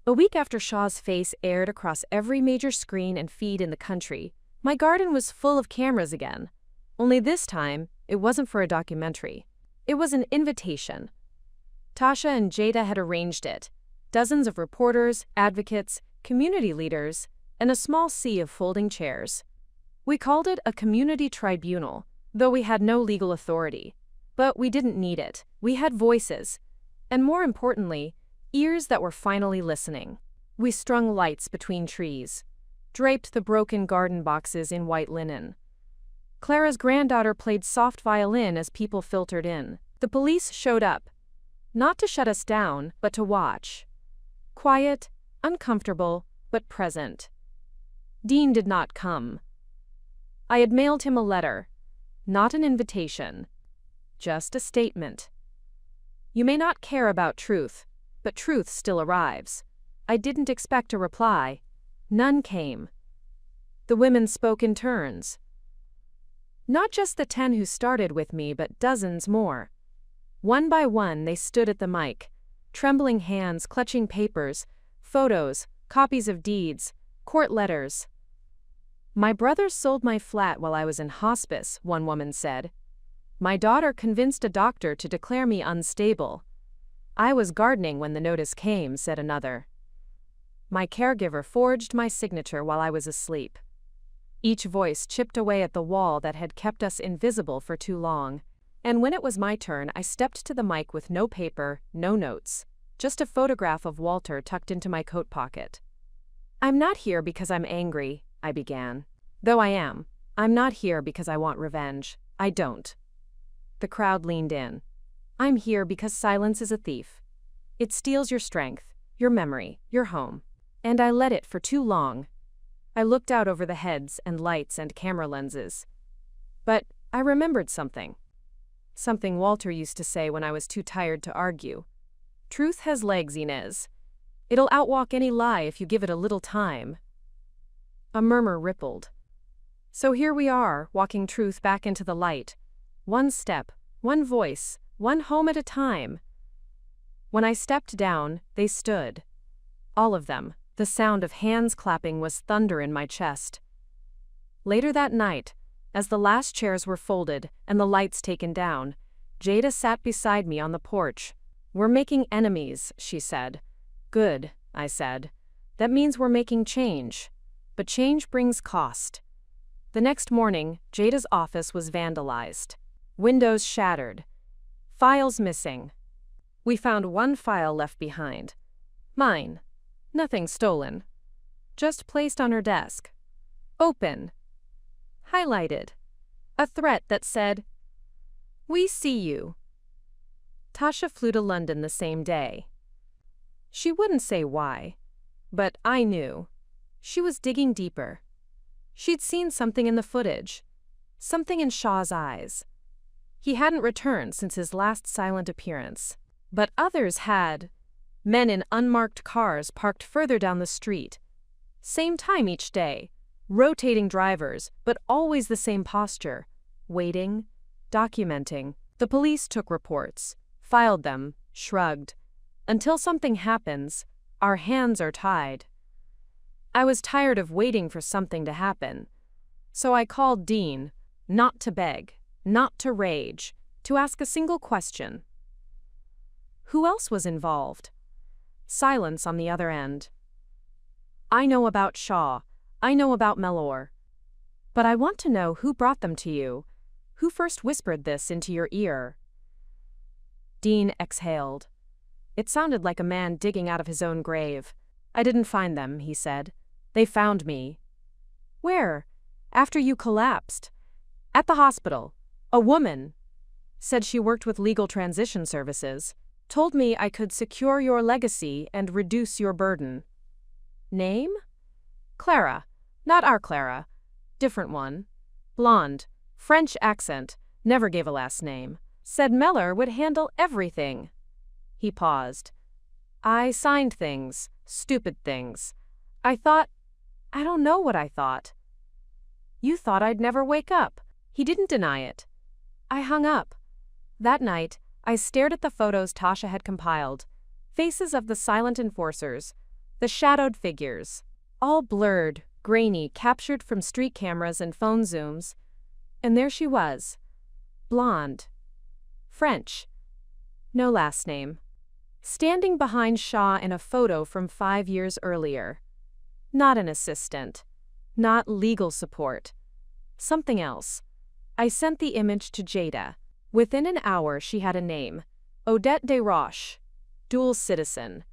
A week after Shaw's face aired across every major screen and feed in the country, my garden was full of cameras again. Only this time, it wasn't for a documentary. It was an invitation. Tasha and Jada had arranged it. Dozens of reporters, advocates, community leaders, and a small sea of folding chairs. We called it a community tribunal, though we had no legal authority. But we didn't need it. We had voices. And more importantly, ears that were finally listening. We strung lights between trees, draped the broken garden boxes in white linen. Clara's granddaughter played soft violin as people filtered in. The police showed up, not to shut us down, but to watch. Quiet, uncomfortable, but present. Dean did not come. I had mailed him a letter, not an invitation, just a statement. You may not care about truth, but truth still arrives. I didn't expect a reply. None came. The women spoke in turns. Not just the 10 who started with me, but dozens more. One by one, they stood at the mic, trembling hands clutching papers, photos, copies of deeds, court letters. "My brother sold my flat while I was in hospice," one woman said. "My daughter convinced a doctor to declare me unstable. I was gardening when the notice came," said another. "My caregiver forged my signature while I was asleep." Each voice chipped away at the wall that had kept us invisible for too long. And when it was my turn, I stepped to the mic with no paper, no notes, just a photograph of Walter tucked into my coat pocket. "I'm not here because I'm angry," I began. "Though I am. I'm not here because I want revenge. I don't." The crowd leaned in. "I'm here because silence is a thief. It steals your strength, your memory, your home. And I let it for too long." I looked out over the heads and lights and camera lenses. But I remembered something. Something Walter used to say when I was too tired to argue. "Truth has legs, Inez. It'll outwalk any lie if you give it a little time." A murmur rippled. So here we are, walking truth back into the light. One step, one voice, one home at a time. When I stepped down, they stood. All of them. The sound of hands clapping was thunder in my chest. Later that night, as the last chairs were folded and the lights taken down, Jada sat beside me on the porch. "We're making enemies," she said. "Good," I said. "That means we're making change. But change brings cost." The next morning, Jada's office was vandalized. Windows shattered. Files missing. We found one file left behind. Mine. Nothing stolen. Just placed on her desk. Open. Highlighted. A threat that said, "We see you." Tasha flew to London the same day. She wouldn't say why, but I knew. She was digging deeper. She'd seen something in the footage. Something in Shaw's eyes. He hadn't returned since his last silent appearance. But others had. Men in unmarked cars parked further down the street. Same time each day. Rotating drivers, but always the same posture. Waiting, documenting. The police took reports, filed them, shrugged. Until something happens, our hands are tied. I was tired of waiting for something to happen. So I called Dean, not to beg, not to rage, to ask a single question. Who else was involved? Silence on the other end. "I know about Shaw. I know about Mellor. But I want to know who brought them to you. Who first whispered this into your ear?" Dean exhaled. It sounded like a man digging out of his own grave. "I didn't find them," he said. They found me. Where? After you collapsed. At the hospital. A woman said she worked with legal transition services, told me I could secure your legacy and reduce your burden. Name? Clara. Not our Clara. Different one. Blonde. French accent. Never gave a last name. Said Meller would handle everything. He paused. I signed things. Stupid things. I don't know what I thought. You thought I'd never wake up. He didn't deny it. I hung up. That night, I stared at the photos Tasha had compiled. Faces of the silent enforcers. The shadowed figures. All blurred, grainy, captured from street cameras and phone zooms. And there she was. Blonde. French. No last name. Standing behind Shaw in a photo from 5 years earlier. Not an assistant. Not legal support. Something else. I sent the image to Jada. Within an hour she had a name. Odette Desroches. Dual citizen.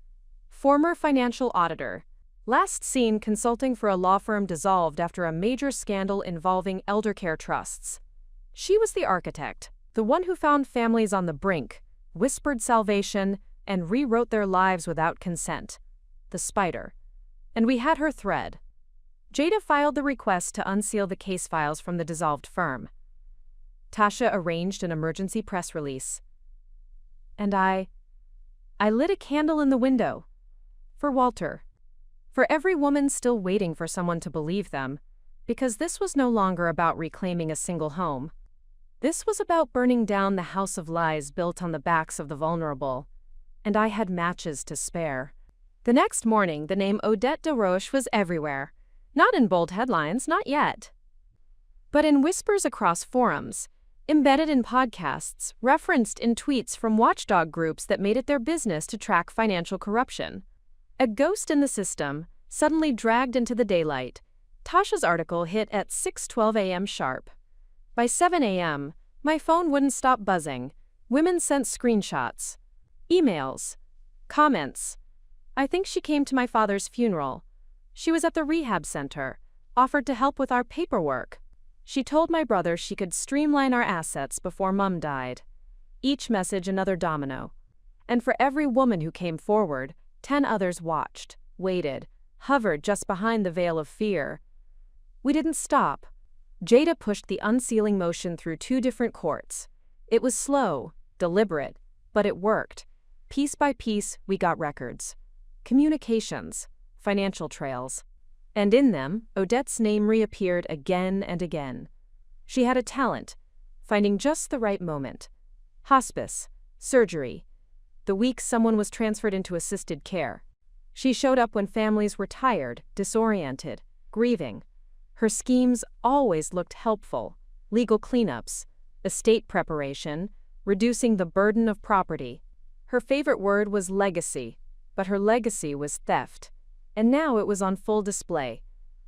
Former financial auditor. Last seen consulting for a law firm dissolved after a major scandal involving eldercare trusts. She was the architect, the one who found families on the brink, whispered salvation, and rewrote their lives without consent. The spider. And we had her thread. Jada filed the request to unseal the case files from the dissolved firm. Tasha arranged an emergency press release. And I lit a candle in the window. For Walter. For every woman still waiting for someone to believe them, because this was no longer about reclaiming a single home. This was about burning down the house of lies built on the backs of the vulnerable. And I had matches to spare. The next morning, the name Odette Desroches was everywhere. Not in bold headlines, not yet. But in whispers across forums, embedded in podcasts, referenced in tweets from watchdog groups that made it their business to track financial corruption. A ghost in the system, suddenly dragged into the daylight. Tasha's article hit at 6:12 a.m. sharp. By 7 a.m., my phone wouldn't stop buzzing. Women sent screenshots. Emails. Comments. I think she came to my father's funeral. She was at the rehab center, offered to help with our paperwork. She told my brother she could streamline our assets before Mum died. Each message another domino. And for every woman who came forward, 10 others watched, waited, hovered just behind the veil of fear. We didn't stop. Jada pushed the unsealing motion through 2 different courts. It was slow, deliberate, but it worked. Piece by piece, we got records. Communications. Financial trails. And in them, Odette's name reappeared again and again. She had a talent, finding just the right moment. Hospice. Surgery. The week someone was transferred into assisted care. She showed up when families were tired, disoriented, grieving. Her schemes always looked helpful. Legal cleanups, estate preparation, reducing the burden of property. Her favorite word was legacy, but her legacy was theft. And now it was on full display.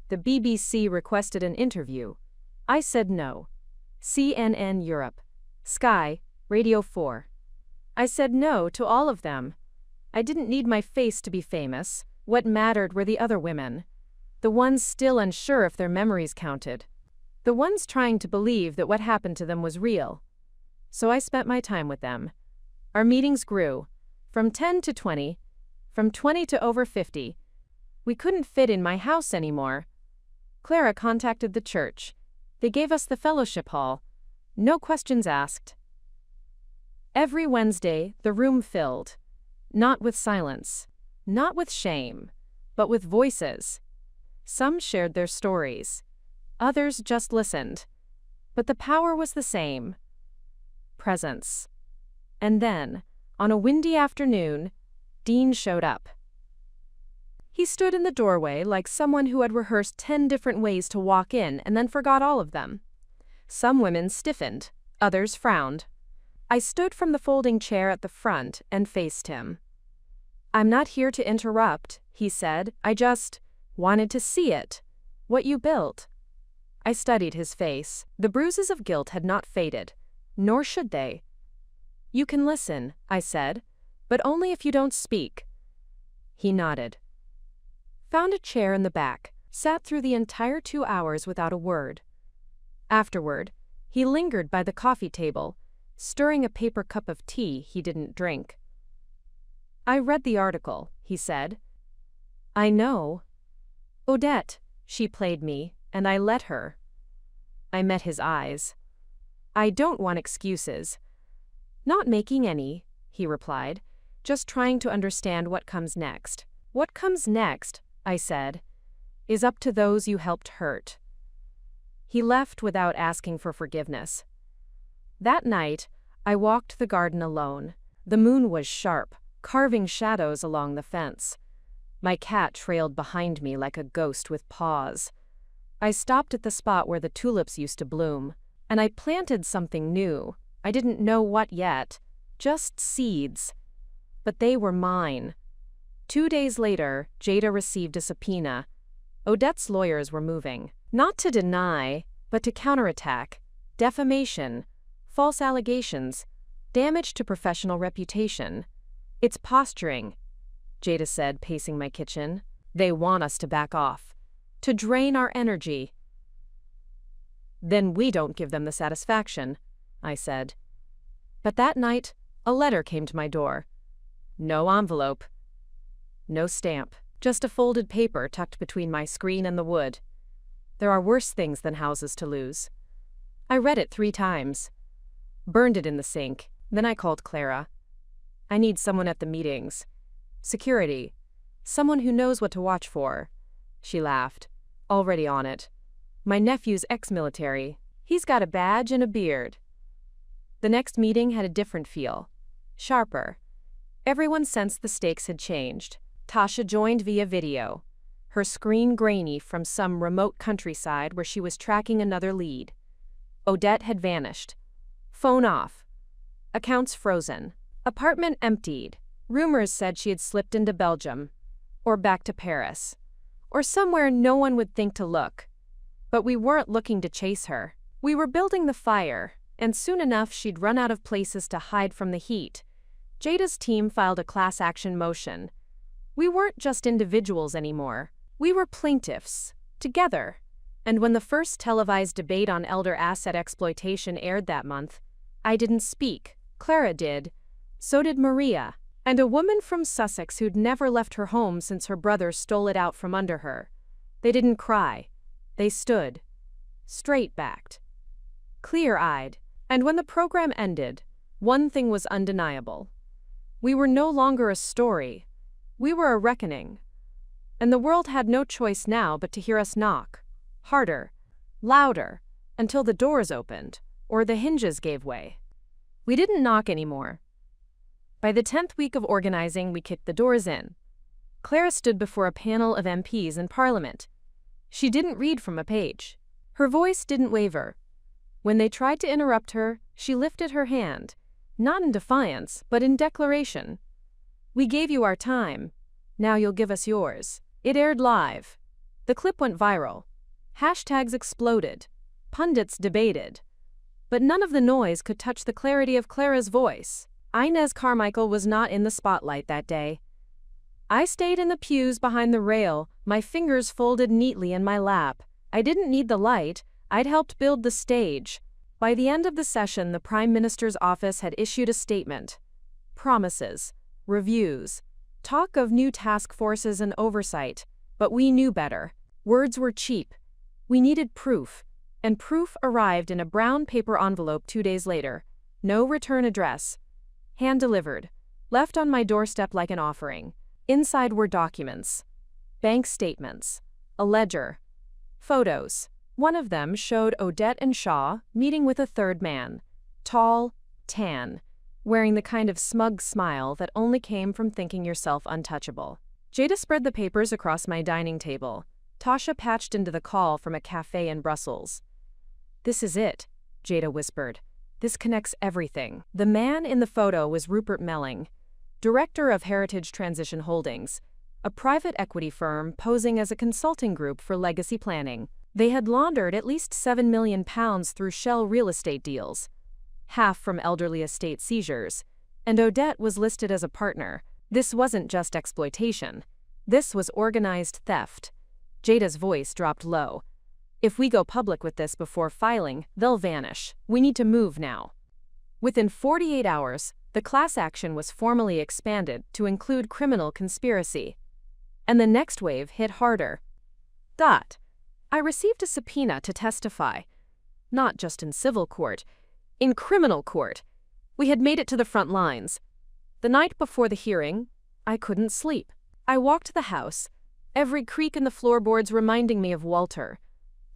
The BBC requested an interview. I said no. CNN Europe. Sky, Radio 4. I said no to all of them. I didn't need my face to be famous. What mattered were the other women. The ones still unsure if their memories counted. The ones trying to believe that what happened to them was real. So I spent my time with them. Our meetings grew. From 10 to 20. From 20 to over 50. We couldn't fit in my house anymore. Clara contacted the church. They gave us the fellowship hall. No questions asked. Every Wednesday, the room filled. Not with silence. Not with shame. But with voices. Some shared their stories. Others just listened. But the power was the same. Presence. And then, on a windy afternoon, Dean showed up. He stood in the doorway like someone who had rehearsed 10 different ways to walk in and then forgot all of them. Some women stiffened, others frowned. I stood from the folding chair at the front and faced him. "I'm not here to interrupt," he said. "I just wanted to see it. What you built." I studied his face. The bruises of guilt had not faded, nor should they. "You can listen," I said, "but only if you don't speak." He nodded. Found a chair in the back, sat through the entire 2 hours without a word. Afterward, he lingered by the coffee table, stirring a paper cup of tea he didn't drink. "I read the article," he said. "I know. Odette, she played me, and I let her." I met his eyes. "I don't want excuses." "Not making any," he replied, "just trying to understand what comes next." "What comes next," I said, "is up to those you helped hurt." He left without asking for forgiveness. That night, I walked the garden alone. The moon was sharp, carving shadows along the fence. My cat trailed behind me like a ghost with paws. I stopped at the spot where the tulips used to bloom, and I planted something new. I didn't know what yet, just seeds. But they were mine. 2 days later, Jada received a subpoena. Odette's lawyers were moving, not to deny, but to counterattack, defamation, false allegations, damage to professional reputation. "It's posturing," Jada said, pacing my kitchen. "They want us to back off, to drain our energy." "Then we don't give them the satisfaction," I said. But that night, a letter came to my door. No envelope. No stamp. Just a folded paper tucked between my screen and the wood. There are worse things than houses to lose. I read it 3 times. Burned it in the sink. Then I called Clara. "I need someone at the meetings. Security. Someone who knows what to watch for." She laughed. "Already on it. My nephew's ex-military. He's got a badge and a beard." The next meeting had a different feel. Sharper. Everyone sensed the stakes had changed. Tasha joined via video, her screen grainy from some remote countryside where she was tracking another lead. Odette had vanished. Phone off. Accounts frozen. Apartment emptied. Rumors said she had slipped into Belgium, or back to Paris, or somewhere no one would think to look. But we weren't looking to chase her. We were building the fire, and soon enough she'd run out of places to hide from the heat. Jada's team filed a class action motion. We weren't just individuals anymore. We were plaintiffs, together. And when the first televised debate on elder asset exploitation aired that month, I didn't speak. Clara did. So did Maria, and a woman from Sussex who'd never left her home since her brother stole it out from under her. They didn't cry. They stood, straight-backed, clear-eyed. And when the program ended, one thing was undeniable. We were no longer a story. We were a reckoning. And the world had no choice now but to hear us knock. Harder, louder, until the doors opened, or the hinges gave way. We didn't knock anymore. By the 10th week of organizing, we kicked the doors in. Clara stood before a panel of MPs in Parliament. She didn't read from a page. Her voice didn't waver. When they tried to interrupt her, she lifted her hand, not in defiance, but in declaration. "We gave you our time. Now you'll give us yours." It aired live. The clip went viral. Hashtags exploded. Pundits debated. But none of the noise could touch the clarity of Clara's voice. Inez Carmichael was not in the spotlight that day. I stayed in the pews behind the rail, my fingers folded neatly in my lap. I didn't need the light. I'd helped build the stage. By the end of the session, the Prime Minister's office had issued a statement. Promises, reviews, talk of new task forces and oversight, but we knew better. Words were cheap. We needed proof, and proof arrived in a brown paper envelope 2 days later. No return address. Hand-delivered, left on my doorstep like an offering. Inside were documents, bank statements, a ledger, photos. One of them showed Odette and Shaw meeting with a third man, tall, tan, wearing the kind of smug smile that only came from thinking yourself untouchable. Jada spread the papers across my dining table. Tasha patched into the call from a cafe in Brussels. "This is it," Jada whispered. "This connects everything." The man in the photo was Rupert Melling, director of Heritage Transition Holdings, a private equity firm posing as a consulting group for legacy planning. They had laundered at least £7 million through shell real estate deals, half from elderly estate seizures, and Odette was listed as a partner. This wasn't just exploitation. This was organized theft. Jada's voice dropped low. "If we go public with this before filing, they'll vanish. We need to move now." Within 48 hours, the class action was formally expanded to include criminal conspiracy. And the next wave hit harder. I received a subpoena to testify. Not just in civil court, in criminal court. We had made it to the front lines. The night before the hearing, I couldn't sleep. I walked the house, every creak in the floorboards reminding me of Walter,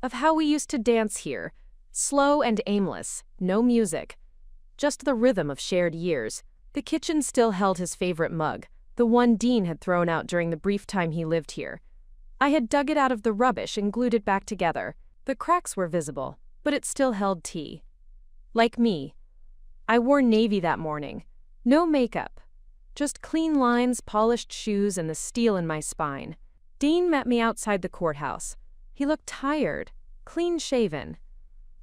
of how we used to dance here, slow and aimless, no music, just the rhythm of shared years. The kitchen still held his favorite mug, the one Dean had thrown out during the brief time he lived here. I had dug it out of the rubbish and glued it back together. The cracks were visible, but it still held tea. Like me, I wore navy that morning. No makeup. Just clean lines, polished shoes, and the steel in my spine. Dean met me outside the courthouse. He looked tired, clean-shaven.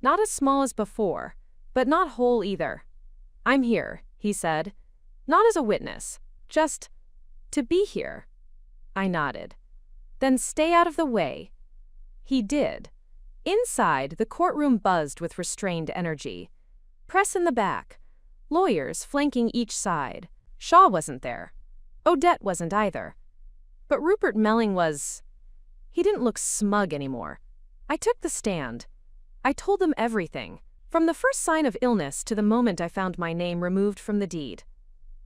Not as small as before, but not whole either. "I'm here," he said. "Not as a witness, just to be here." I nodded. "Then stay out of the way." He did. Inside, the courtroom buzzed with restrained energy. Press in the back. Lawyers flanking each side. Shaw wasn't there. Odette wasn't either. But Rupert Melling was... He didn't look smug anymore. I took the stand. I told them everything, from the first sign of illness to the moment I found my name removed from the deed.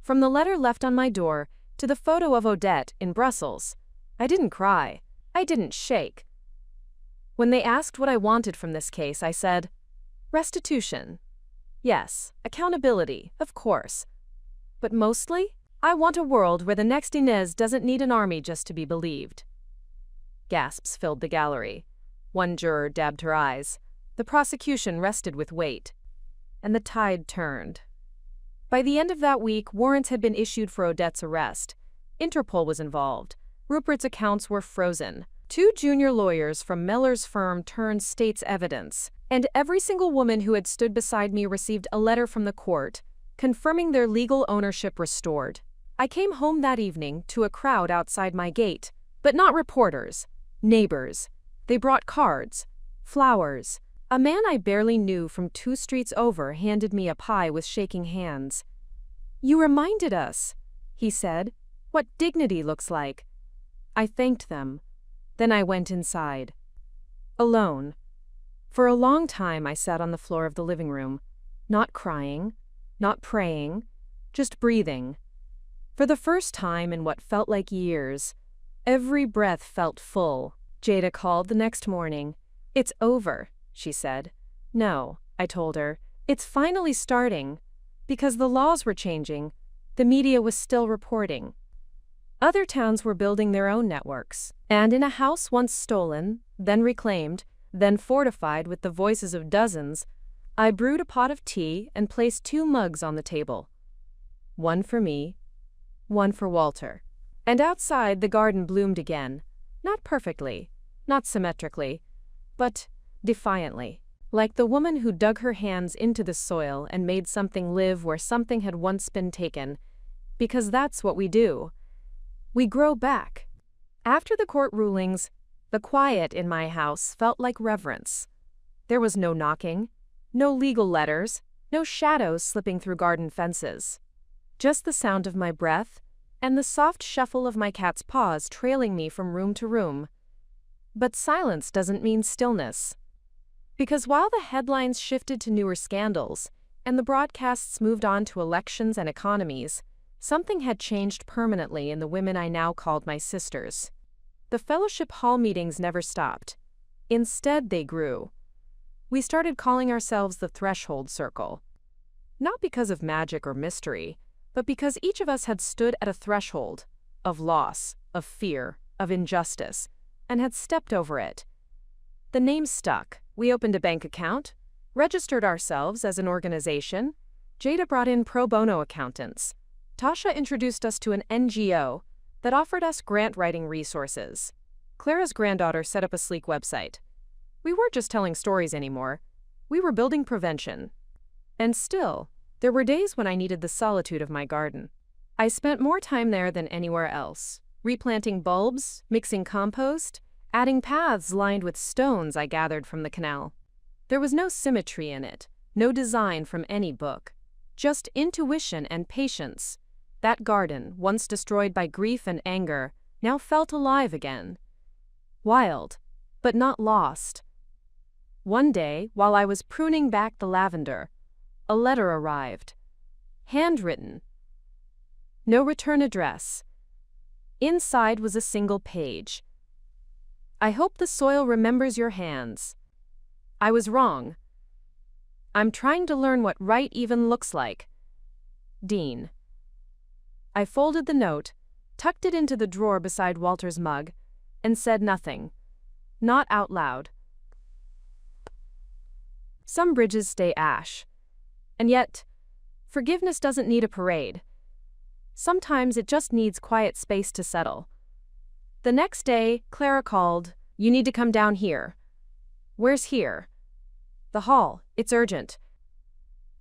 From the letter left on my door to the photo of Odette in Brussels. I didn't cry. I didn't shake. When they asked what I wanted from this case, I said, restitution. Yes, accountability, of course. But mostly, I want a world where the next Inez doesn't need an army just to be believed. Gasps filled the gallery. One juror dabbed her eyes. The prosecution rested with weight. And the tide turned. By the end of that week, warrants had been issued for Odette's arrest. Interpol was involved. Rupert's accounts were frozen. 2 junior lawyers from Meller's firm turned state's evidence. And every single woman who had stood beside me received a letter from the court, confirming their legal ownership restored. I came home that evening to a crowd outside my gate, but not reporters, neighbors. They brought cards, flowers. A man I barely knew from 2 streets over handed me a pie with shaking hands. "You reminded us," he said, "what dignity looks like." I thanked them. Then I went inside. Alone. For a long time I sat on the floor of the living room, not crying, not praying, just breathing. For the first time in what felt like years, every breath felt full. Jada called the next morning. "It's over," she said. "No," I told her. "It's finally starting." Because the laws were changing, the media was still reporting. Other towns were building their own networks. And in a house once stolen, then reclaimed, then fortified with the voices of dozens, I brewed a pot of tea and placed 2 mugs on the table. One for me, one for Walter. And outside, the garden bloomed again. Not perfectly, not symmetrically, but defiantly. Like the woman who dug her hands into the soil and made something live where something had once been taken. Because that's what we do. We grow back. After the court rulings, the quiet in my house felt like reverence. There was no knocking, no legal letters, no shadows slipping through garden fences. Just the sound of my breath and the soft shuffle of my cat's paws trailing me from room to room. But silence doesn't mean stillness. Because while the headlines shifted to newer scandals and the broadcasts moved on to elections and economies, something had changed permanently in the women I now called my sisters. The fellowship hall meetings never stopped. Instead, they grew. We started calling ourselves the Threshold Circle. Not because of magic or mystery, but because each of us had stood at a threshold of loss, of fear, of injustice, and had stepped over it. The name stuck. We opened a bank account, registered ourselves as an organization. Jada brought in pro bono accountants. Tasha introduced us to an NGO that offered us grant-writing resources. Clara's granddaughter set up a sleek website. We weren't just telling stories anymore. We were building prevention. And still, there were days when I needed the solitude of my garden. I spent more time there than anywhere else, replanting bulbs, mixing compost, adding paths lined with stones I gathered from the canal. There was no symmetry in it, no design from any book. Just intuition and patience. That garden, once destroyed by grief and anger, now felt alive again. Wild, but not lost. One day, while I was pruning back the lavender, a letter arrived. Handwritten. No return address. Inside was a single page. I hope the soil remembers your hands. I was wrong. I'm trying to learn what right even looks like. Dean. I folded the note, tucked it into the drawer beside Walter's mug, and said nothing. Not out loud. Some bridges stay ash. And yet, forgiveness doesn't need a parade. Sometimes it just needs quiet space to settle. The next day, Clara called, "You need to come down here." "Where's here?" "The hall. It's urgent."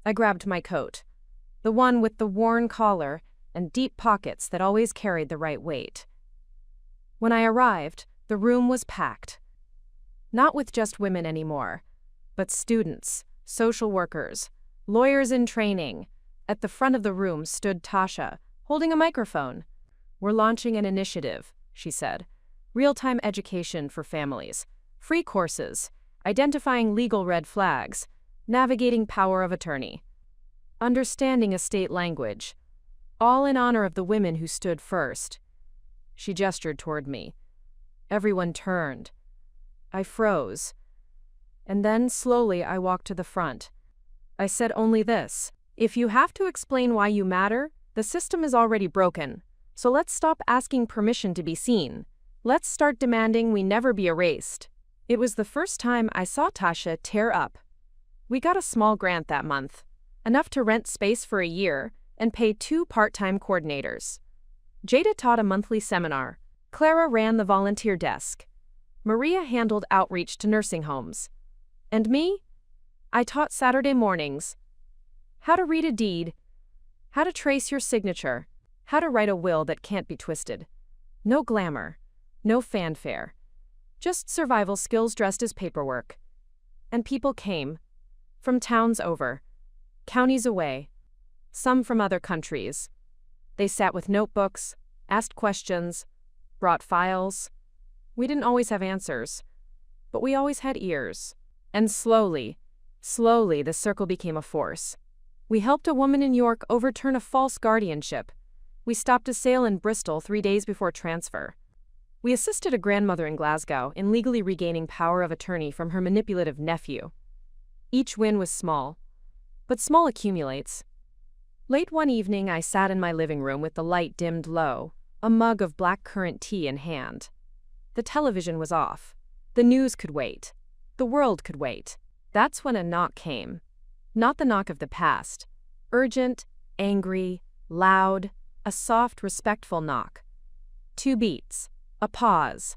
I grabbed my coat, the one with the worn collar and deep pockets that always carried the right weight. When I arrived, the room was packed. Not with just women anymore, but students, social workers, lawyers in training. At the front of the room stood Tasha, holding a microphone. "We're launching an initiative," she said. "Real-time education for families. Free courses. Identifying legal red flags. Navigating power of attorney. Understanding estate language. All in honor of the women who stood first." She gestured toward me. Everyone turned. I froze. And then, slowly, I walked to the front. I said only this: "If you have to explain why you matter, the system is already broken. So let's stop asking permission to be seen. Let's start demanding we never be erased." It was the first time I saw Tasha tear up. We got a small grant that month, enough to rent space for a year and pay 2 part-time coordinators. Jada taught a monthly seminar. Clara ran the volunteer desk. Maria handled outreach to nursing homes. And me? I taught Saturday mornings. How to read a deed. How to trace your signature. How to write a will that can't be twisted. No glamour. No fanfare. Just survival skills dressed as paperwork. And people came. From towns over. Counties away. Some from other countries. They sat with notebooks, asked questions, brought files. We didn't always have answers, but we always had ears. And slowly, the circle became a force. We helped a woman in York overturn a false guardianship. We stopped a sale in Bristol 3 days before transfer. We assisted a grandmother in Glasgow in legally regaining power of attorney from her manipulative nephew. Each win was small, but small accumulates. Late one evening, I sat in my living room with the light dimmed low, a mug of blackcurrant tea in hand. The television was off. The news could wait. The world could wait. That's when a knock came. Not the knock of the past. Urgent, angry, loud, a soft, respectful knock. 2 beats. A pause.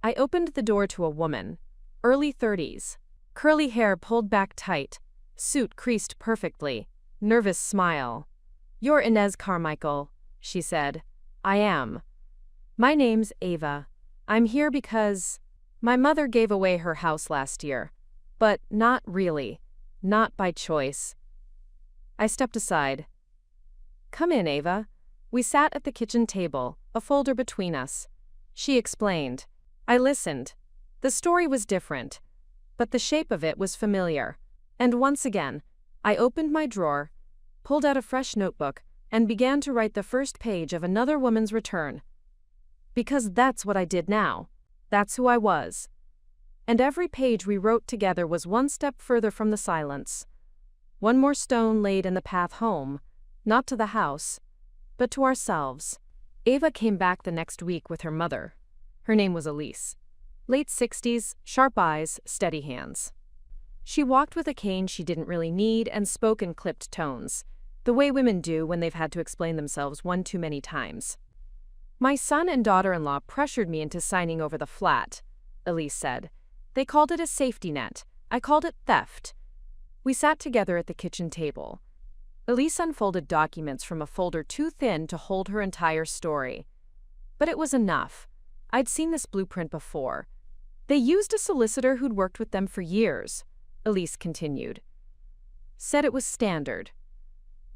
I opened the door to a woman, early 30s. Curly hair pulled back tight, suit creased perfectly, nervous smile. "You're Inez Carmichael," she said. "I am. My name's Ava. I'm here because my mother gave away her house last year. But not really. Not by choice." I stepped aside. "Come in, Ava." We sat at the kitchen table, a folder between us. She explained. I listened. The story was different, but the shape of it was familiar. And once again, I opened my drawer, pulled out a fresh notebook, and began to write the first page of another woman's return. Because that's what I did now. That's who I was. And every page we wrote together was one step further from the silence. One more stone laid in the path home, not to the house, but to ourselves. Ava came back the next week with her mother. Her name was Elise. Late 60s, sharp eyes, steady hands. She walked with a cane she didn't really need and spoke in clipped tones, the way women do when they've had to explain themselves one too many times. "My son and daughter-in-law pressured me into signing over the flat," Elise said. "They called it a safety net. I called it theft." We sat together at the kitchen table. Elise unfolded documents from a folder too thin to hold her entire story. But it was enough. I'd seen this blueprint before. They used a solicitor who'd worked with them for years, Elise continued. Said it was standard.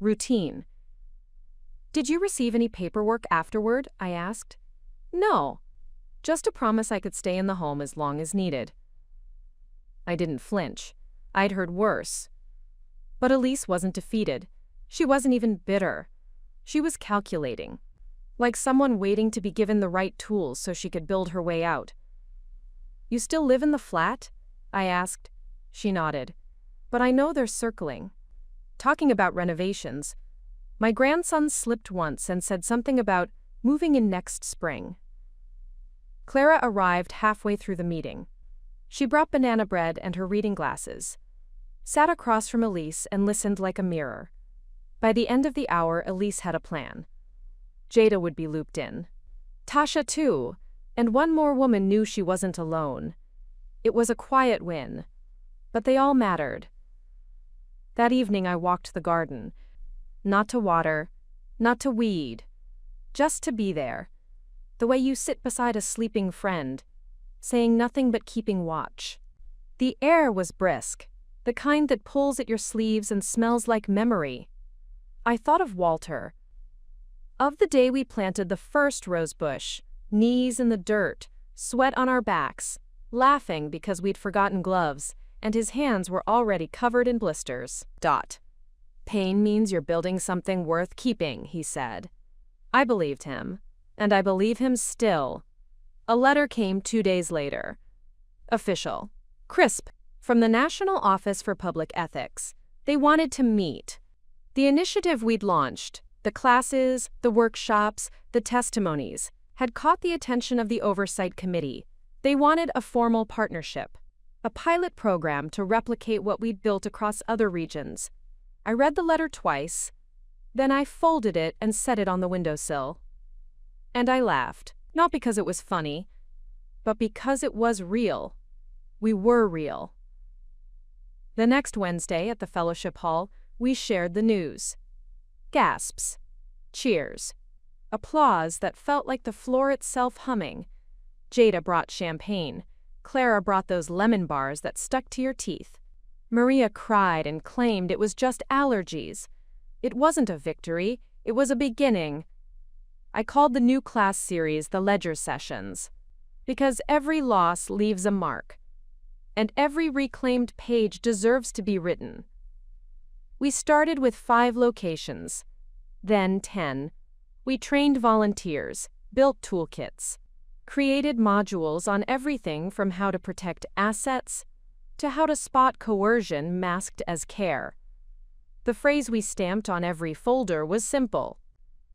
Routine. Did you receive any paperwork afterward? I asked. No. Just a promise I could stay in the home as long as needed. I didn't flinch. I'd heard worse. But Elise wasn't defeated. She wasn't even bitter. She was calculating. Like someone waiting to be given the right tools so she could build her way out. You still live in the flat? I asked. She nodded. But I know they're circling. Talking about renovations. My grandson slipped once and said something about moving in next spring. Clara arrived halfway through the meeting. She brought banana bread and her reading glasses, sat across from Elise and listened like a mirror. By the end of the hour, Elise had a plan. Jada would be looped in. Tasha too, and one more woman knew she wasn't alone. It was a quiet win, but they all mattered. That evening I walked the garden. Not to water, not to weed, just to be there. The way you sit beside a sleeping friend, saying nothing but keeping watch. The air was brisk, the kind that pulls at your sleeves and smells like memory. I thought of Walter. Of the day we planted the first rose bush, knees in the dirt, sweat on our backs, laughing because we'd forgotten gloves, and his hands were already covered in blisters. Pain means you're building something worth keeping, he said. I believed him, and I believe him still. A letter came 2 days later. Official. Crisp. From the National Office for Public Ethics. They wanted to meet. The initiative we'd launched, the classes, the workshops, the testimonies, had caught the attention of the Oversight Committee. They wanted a formal partnership, a pilot program to replicate what we'd built across other regions. I read the letter twice, then I folded it and set it on the windowsill. And I laughed, not because it was funny, but because it was real. We were real. The next Wednesday at the fellowship hall, we shared the news. Gasps. Cheers. Applause that felt like the floor itself humming. Jada brought champagne. Clara brought those lemon bars that stuck to your teeth. Maria cried and claimed it was just allergies. It wasn't a victory, it was a beginning. I called the new class series the Ledger Sessions, because every loss leaves a mark, and every reclaimed page deserves to be written. We started with 5 locations, then 10. We trained volunteers, built toolkits, created modules on everything from how to protect assets to how to spot coercion masked as care. The phrase we stamped on every folder was simple.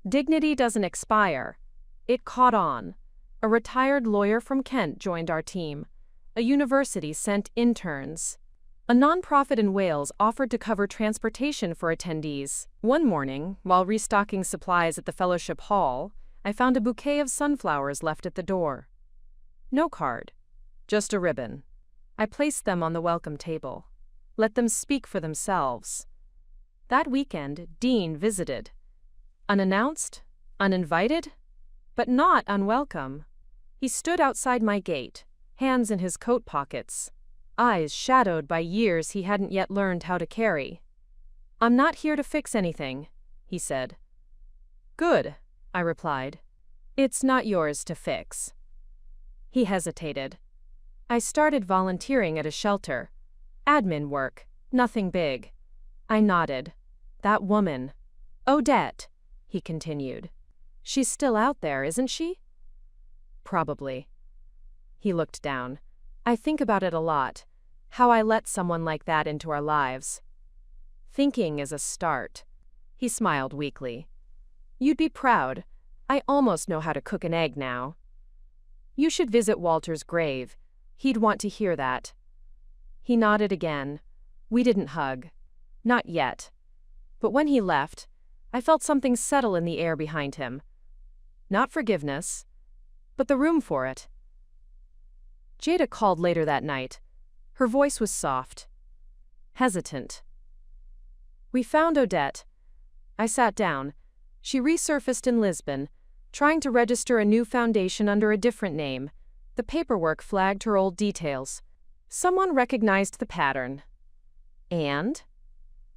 Dignity doesn't expire. It caught on. A retired lawyer from Kent joined our team. A university sent interns. A nonprofit in Wales offered to cover transportation for attendees. One morning, while restocking supplies at the fellowship hall, I found a bouquet of sunflowers left at the door. No card, just a ribbon. I placed them on the welcome table. Let them speak for themselves. That weekend, Dean visited. Unannounced, uninvited, but not unwelcome. He stood outside my gate, hands in his coat pockets, eyes shadowed by years he hadn't yet learned how to carry. I'm not here to fix anything, he said. Good, I replied. It's not yours to fix. He hesitated. I started volunteering at a shelter. Admin work, nothing big. I nodded. That woman. Odette, he continued. She's still out there, isn't she? Probably. He looked down. I think about it a lot, how I let someone like that into our lives. Thinking is a start. He smiled weakly. You'd be proud. I almost know how to cook an egg now. You should visit Walter's grave. He'd want to hear that. He nodded again. We didn't hug. Not yet. But when he left, I felt something settle in the air behind him. Not forgiveness, but the room for it. Jada called later that night. Her voice was soft, hesitant. We found Odette. I sat down. She resurfaced in Lisbon, trying to register a new foundation under a different name. The paperwork flagged her old details. Someone recognized the pattern. And?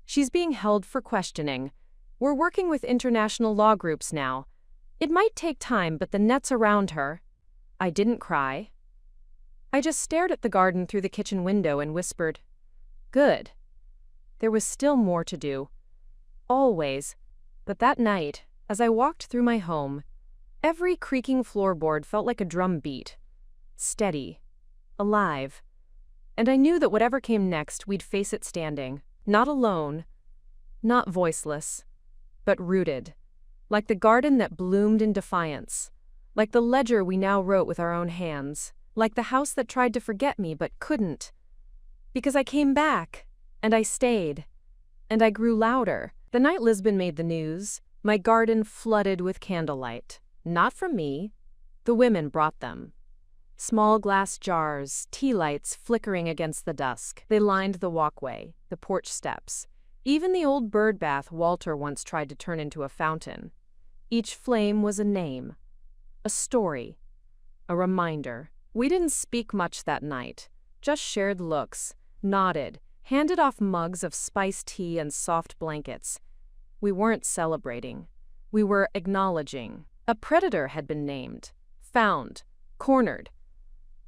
She's being held for questioning. We're working with international law groups now. It might take time, but the net's around her. I didn't cry. I just stared at the garden through the kitchen window and whispered, "Good." There was still more to do. Always. But that night, as I walked through my home, every creaking floorboard felt like a drum beat. Steady. Alive. And I knew that whatever came next, we'd face it standing. Not alone. Not voiceless. But rooted. Like the garden that bloomed in defiance. Like the ledger we now wrote with our own hands. Like the house that tried to forget me but couldn't. Because I came back. And I stayed. And I grew louder. The night Lisbon made the news, my garden flooded with candlelight. Not from me. The women brought them. Small glass jars, tea lights flickering against the dusk. They lined the walkway, the porch steps. Even the old bird bath Walter once tried to turn into a fountain. Each flame was a name. A story. A reminder. We didn't speak much that night. Just shared looks. Nodded. Handed off mugs of spiced tea and soft blankets. We weren't celebrating. We were acknowledging. A predator had been named. Found. Cornered.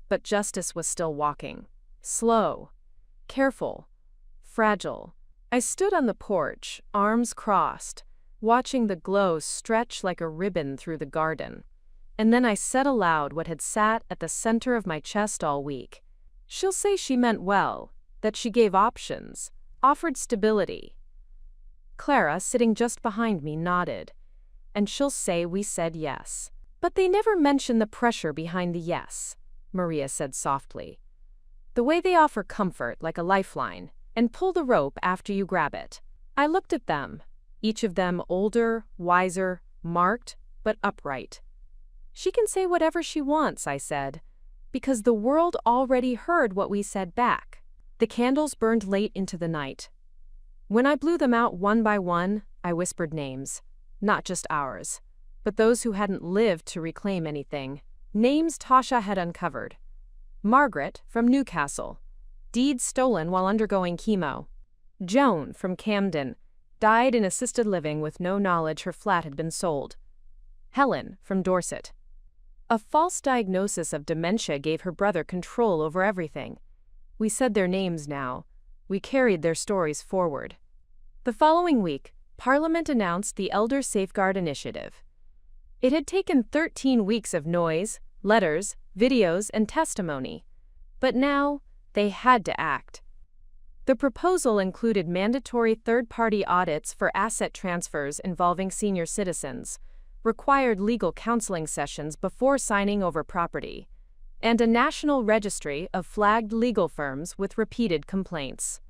But justice was still walking. Slow. Careful. Fragile. I stood on the porch, arms crossed, watching the glow stretch like a ribbon through the garden. And then I said aloud what had sat at the center of my chest all week. She'll say she meant well, that she gave options, offered stability. Clara, sitting just behind me, nodded. And she'll say we said yes. But they never mention the pressure behind the yes, Maria said softly. The way they offer comfort like a lifeline, and pull the rope after you grab it. I looked at them, each of them older, wiser, marked, but upright. She can say whatever she wants, I said, because the world already heard what we said back. The candles burned late into the night. When I blew them out one by one, I whispered names, not just ours, but those who hadn't lived to reclaim anything. Names Tasha had uncovered. Margaret from Newcastle, deeds stolen while undergoing chemo. Joan from Camden, died in assisted living with no knowledge her flat had been sold. Helen from Dorset. A false diagnosis of dementia gave her brother control over everything. We said their names now. We carried their stories forward. The following week, Parliament announced the Elder Safeguard Initiative. It had taken 13 weeks of noise, letters, videos, and testimony. But now, they had to act. The proposal included mandatory third-party audits for asset transfers involving senior citizens, required legal counseling sessions before signing over property, and a national registry of flagged legal firms with repeated complaints.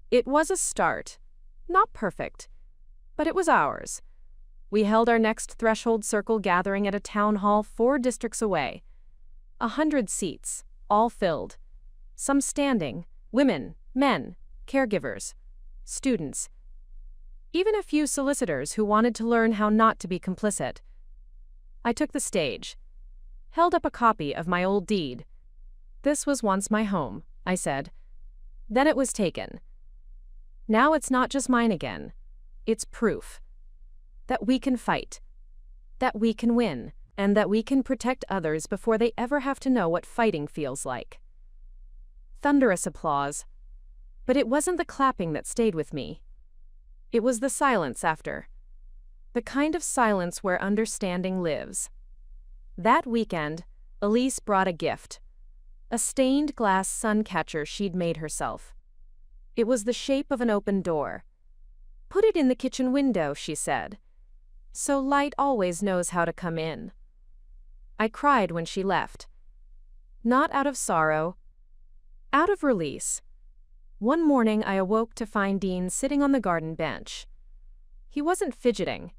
It was a start. Not perfect, but it was ours. We held our next threshold circle gathering at a town hall 4 districts away. 100 seats, all filled. Some standing, women, men, caregivers, students. Even a few solicitors who wanted to learn how not to be complicit. I took the stage, held up a copy of my old deed. This was once my home, I said. Then it was taken. Now it's not just mine again. It's proof that we can fight, that we can win, and that we can protect others before they ever have to know what fighting feels like. Thunderous applause. But it wasn't the clapping that stayed with me. It was the silence after. The kind of silence where understanding lives. That weekend, Elise brought a gift. A stained glass sun catcher she'd made herself. It was the shape of an open door. Put it in the kitchen window, she said, so light always knows how to come in. I cried when she left. Not out of sorrow, out of release. One morning I awoke to find Dean sitting on the garden bench. He wasn't fidgeting,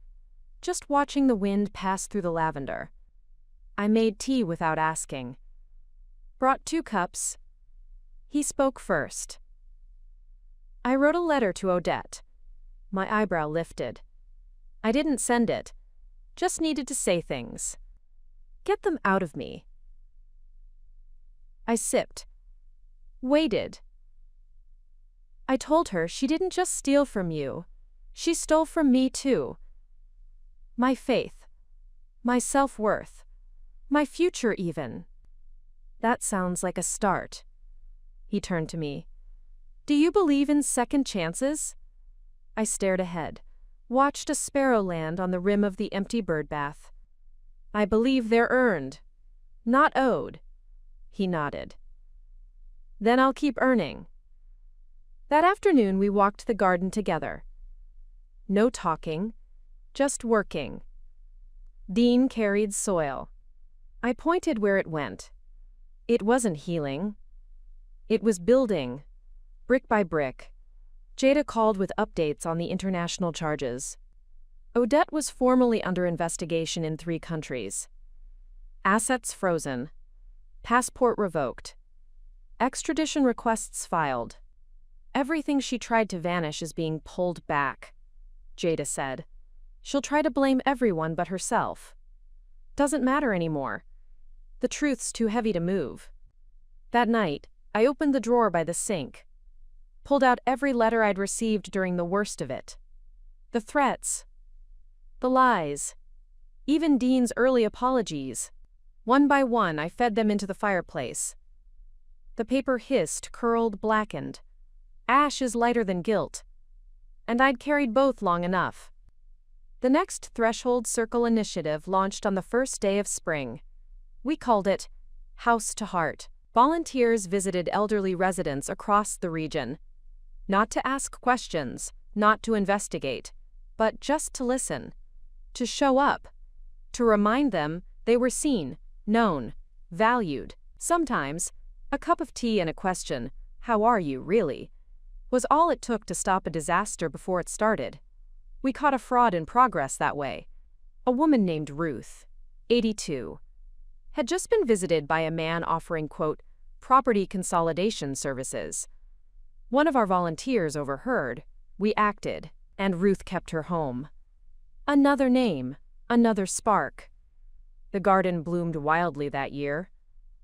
just watching the wind pass through the lavender. I made tea without asking. Brought 2 cups. He spoke first. I wrote a letter to Odette. My eyebrow lifted. I didn't send it. Just needed to say things. Get them out of me. I sipped. Waited. I told her she didn't just steal from you. She stole from me too. My faith. My self-worth. My future even. That sounds like a start. He turned to me. Do you believe in second chances? I stared ahead, watched a sparrow land on the rim of the empty birdbath. I believe they're earned, not owed. He nodded. Then I'll keep earning. That afternoon we walked the garden together. No talking, just working. Dean carried soil. I pointed where it went. It wasn't healing. It was building, brick by brick. Jada called with updates on the international charges. Odette was formally under investigation in 3 countries. Assets frozen. Passport revoked. Extradition requests filed. Everything she tried to vanish is being pulled back, Jada said. She'll try to blame everyone but herself. Doesn't matter anymore. The truth's too heavy to move. That night, I opened the drawer by the sink, pulled out every letter I'd received during the worst of it. The threats, the lies, even Dean's early apologies. One by one, I fed them into the fireplace. The paper hissed, curled, blackened. Ash is lighter than guilt. And I'd carried both long enough. The next Threshold Circle initiative launched on the first day of spring. We called it House to Heart. Volunteers visited elderly residents across the region. Not to ask questions, not to investigate, but just to listen. To show up. To remind them they were seen, known, valued. Sometimes, a cup of tea and a question, "How are you, really?" was all it took to stop a disaster before it started. We caught a fraud in progress that way. A woman named Ruth, 82, had just been visited by a man offering, quote, property consolidation services. One of our volunteers overheard. We acted, and Ruth kept her home. Another name, another spark. The garden bloomed wildly that year.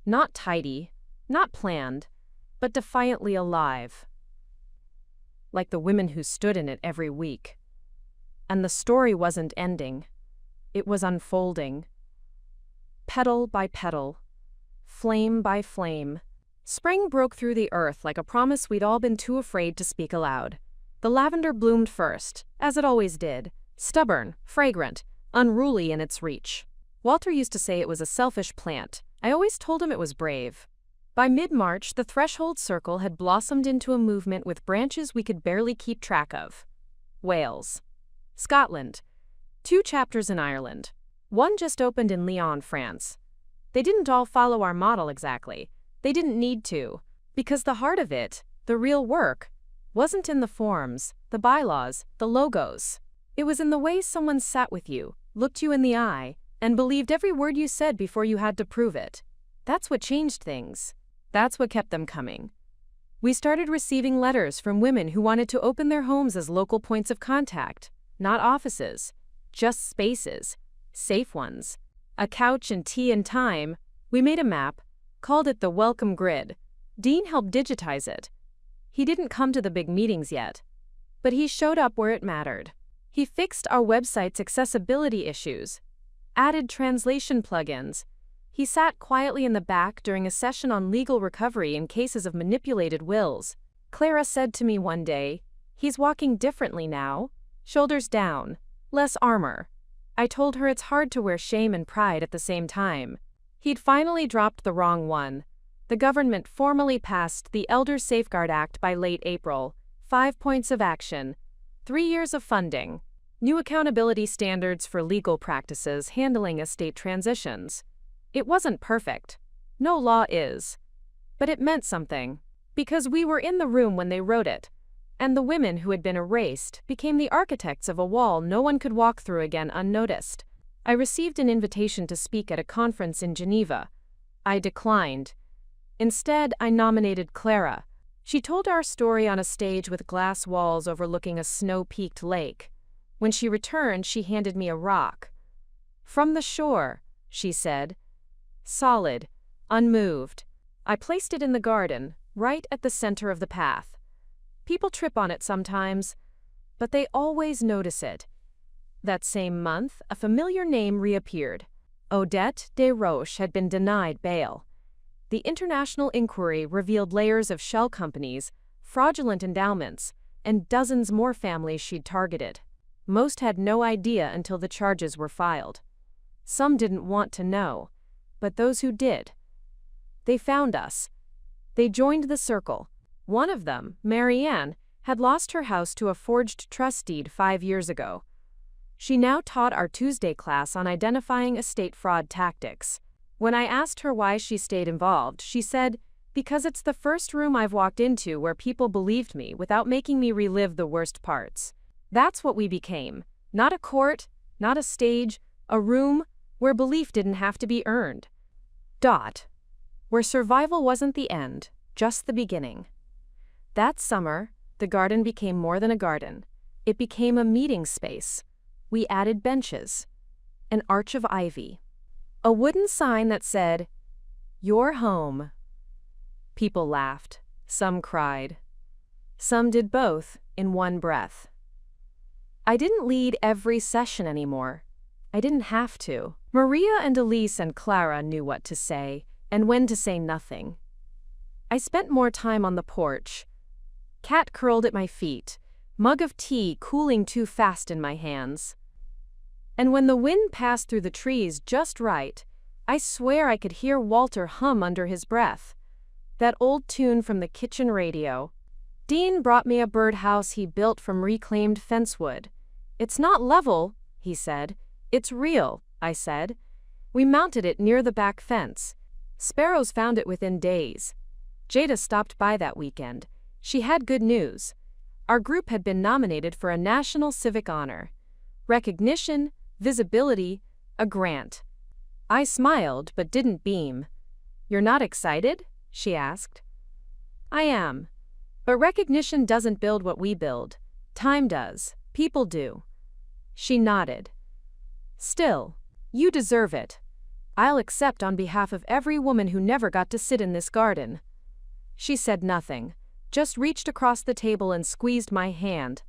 Not tidy, not planned, but defiantly alive. Like the women who stood in it every week. And the story wasn't ending. It was unfolding. Petal by petal. Flame by flame. Spring broke through the earth like a promise we'd all been too afraid to speak aloud. The lavender bloomed first, as it always did. Stubborn, fragrant, unruly in its reach. Walter used to say it was a selfish plant. I always told him it was brave. By mid-March, the Threshold Circle had blossomed into a movement with branches we could barely keep track of. Wales. Scotland. 2 chapters in Ireland. One just opened in Lyon, France. They didn't all follow our model exactly. They didn't need to. Because the heart of it, the real work, wasn't in the forms, the bylaws, the logos. It was in the way someone sat with you, looked you in the eye, and believed every word you said before you had to prove it. That's what changed things. That's what kept them coming. We started receiving letters from women who wanted to open their homes as local points of contact, not offices, just spaces, safe ones. A couch and tea and time. We made a map, called it the Welcome Grid. Dean helped digitize it. He didn't come to the big meetings yet, but he showed up where it mattered. He fixed our website's accessibility issues, added translation plugins. He sat quietly in the back during a session on legal recovery in cases of manipulated wills. Clara said to me one day, "He's walking differently now, shoulders down, less armor." I told her it's hard to wear shame and pride at the same time. He'd finally dropped the wrong one. The government formally passed the Elder Safeguard Act by late April. 5 points of action, 3 years of funding, new accountability standards for legal practices handling estate transitions. It wasn't perfect. No law is. But it meant something. Because we were in the room when they wrote it. And the women who had been erased became the architects of a wall no one could walk through again unnoticed. I received an invitation to speak at a conference in Geneva. I declined. Instead, I nominated Clara. She told our story on a stage with glass walls overlooking a snow-peaked lake. When she returned, she handed me a rock. "From the shore," she said. Solid, unmoved. I placed it in the garden, right at the center of the path. People trip on it sometimes, but they always notice it. That same month, a familiar name reappeared. Odette Desroches had been denied bail. The international inquiry revealed layers of shell companies, fraudulent endowments, and dozens more families she'd targeted. Most had no idea until the charges were filed. Some didn't want to know, but those who did, they found us. They joined the circle. One of them, Marianne, had lost her house to a forged trust deed 5 years ago. She now taught our Tuesday class on identifying estate fraud tactics. When I asked her why she stayed involved, she said, "Because it's the first room I've walked into where people believed me without making me relive the worst parts." That's what we became. Not a court, not a stage, a room where belief didn't have to be earned. Where survival wasn't the end, just the beginning. That summer, the garden became more than a garden. It became a meeting space. We added benches, an arch of ivy, a wooden sign that said, "Your home." People laughed. Some cried. Some did both in one breath. I didn't lead every session anymore. I didn't have to. Maria and Elise and Clara knew what to say and when to say nothing. I spent more time on the porch. Cat curled at my feet, mug of tea cooling too fast in my hands. And when the wind passed through the trees just right, I swear I could hear Walter hum under his breath. That old tune from the kitchen radio. Dean brought me a birdhouse he built from reclaimed fencewood. "It's not level," he said. "It's real," I said. We mounted it near the back fence. Sparrows found it within days. Jada stopped by that weekend. She had good news. Our group had been nominated for a national civic honor. Recognition, visibility, a grant. I smiled but didn't beam. "You're not excited?" she asked. "I am. But recognition doesn't build what we build. Time does. People do." She nodded. "Still, you deserve it. I'll accept on behalf of every woman who never got to sit in this garden." She said nothing, just reached across the table and squeezed my hand.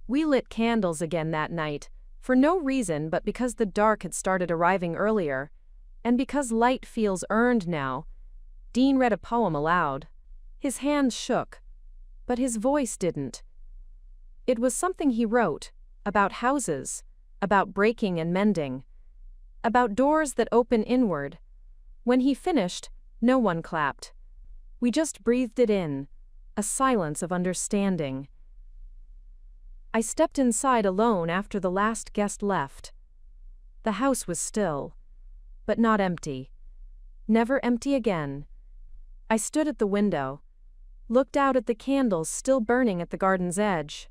We lit candles again that night, for no reason but because the dark had started arriving earlier, and because light feels earned now. Dean read a poem aloud. His hands shook, but his voice didn't. It was something he wrote, about houses, about breaking and mending, about doors that open inward. When he finished, no one clapped. We just breathed it in, a silence of understanding. I stepped inside alone after the last guest left. The house was still, but not empty. Never empty again. I stood at the window, looked out at the candles still burning at the garden's edge,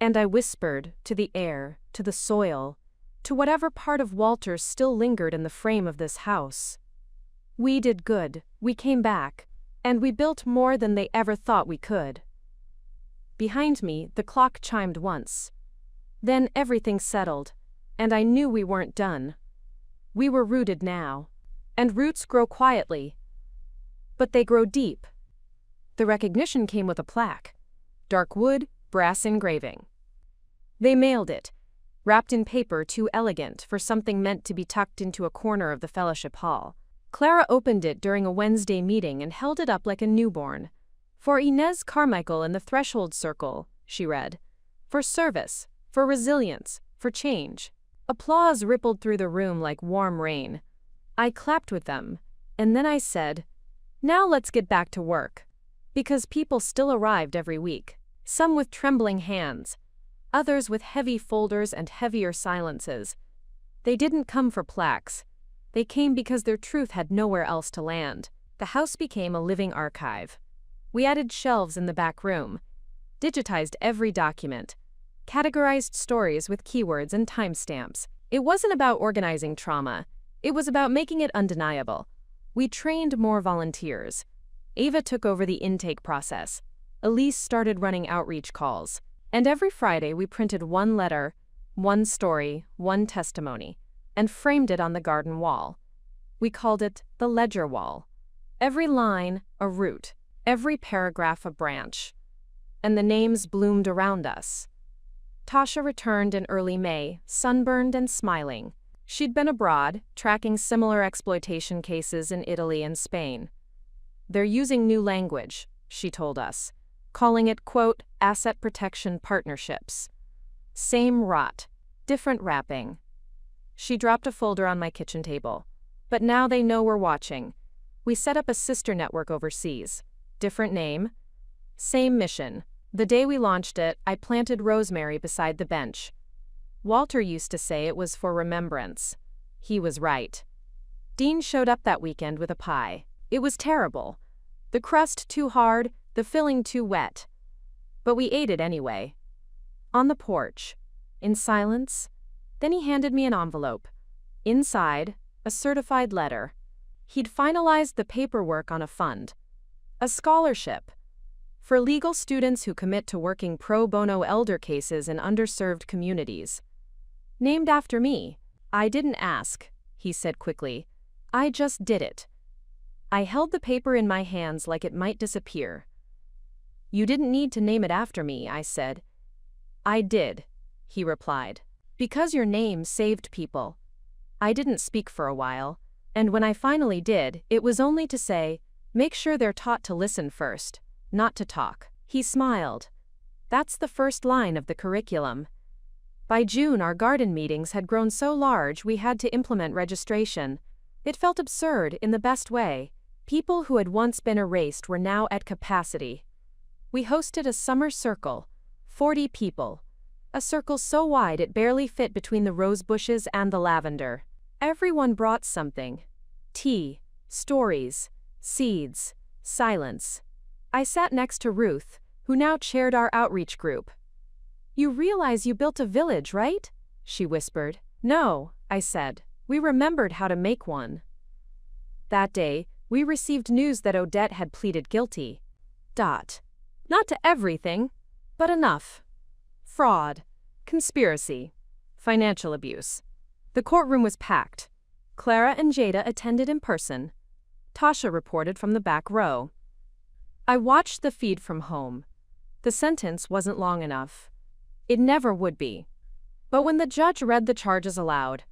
and I whispered to the air, to the soil, to whatever part of Walter still lingered in the frame of this house. We did good, we came back, and we built more than they ever thought we could. Behind me, the clock chimed once. Then everything settled, and I knew we weren't done. We were rooted now, and roots grow quietly, but they grow deep. The recognition came with a plaque. Dark wood, brass engraving. They mailed it, wrapped in paper too elegant for something meant to be tucked into a corner of the fellowship hall. Clara opened it during a Wednesday meeting and held it up like a newborn. "For Inez Carmichael in the Threshold Circle," she read. "For service, for resilience, for change." Applause rippled through the room like warm rain. I clapped with them, and then I said, "Now let's get back to work." Because people still arrived every week, some with trembling hands, others with heavy folders and heavier silences. They didn't come for plaques. They came because their truth had nowhere else to land. The house became a living archive. We added shelves in the back room, digitized every document, categorized stories with keywords and timestamps. It wasn't about organizing trauma. It was about making it undeniable. We trained more volunteers. Ava took over the intake process. Elise started running outreach calls. And every Friday we printed one letter, one story, one testimony, and framed it on the garden wall. We called it the ledger wall. Every line, a root, every paragraph, a branch. And the names bloomed around us. Tasha returned in early May, sunburned and smiling. She'd been abroad, tracking similar exploitation cases in Italy and Spain. They're using new language, she told us, calling it, quote, asset protection partnerships. Same rot, different wrapping. She dropped a folder on my kitchen table. But now they know we're watching. We set up a sister network overseas. Different name, same mission. The day we launched it, I planted rosemary beside the bench. Walter used to say it was for remembrance. He was right. Dean showed up that weekend with a pie. It was terrible. The crust too hard, the filling too wet. But we ate it anyway. On the porch, in silence, then he handed me an envelope. Inside, a certified letter. He'd finalized the paperwork on a fund. A scholarship. For legal students who commit to working pro bono elder cases in underserved communities. Named after me. I didn't ask, he said quickly. I just did it. I held the paper in my hands like it might disappear. You didn't need to name it after me, I said. I did, he replied. Because your name saved people. I didn't speak for a while, and when I finally did, it was only to say, make sure they're taught to listen first. Not to talk. He smiled. That's the first line of the curriculum. By June, our garden meetings had grown so large we had to implement registration. It felt absurd in the best way. People who had once been erased were now at capacity. We hosted a summer circle, 40 people. A circle so wide it barely fit between the rose bushes and the lavender. Everyone brought something. Tea, stories, seeds, silence. I sat next to Ruth, who now chaired our outreach group. You realize you built a village, right? She whispered. No, I said. We remembered how to make one. That day, we received news that Odette had pleaded guilty. Not to everything, but enough. Fraud, conspiracy, financial abuse. The courtroom was packed. Clara and Jada attended in person. Tasha reported from the back row. I watched the feed from home. The sentence wasn't long enough. It never would be. But when the judge read the charges aloud,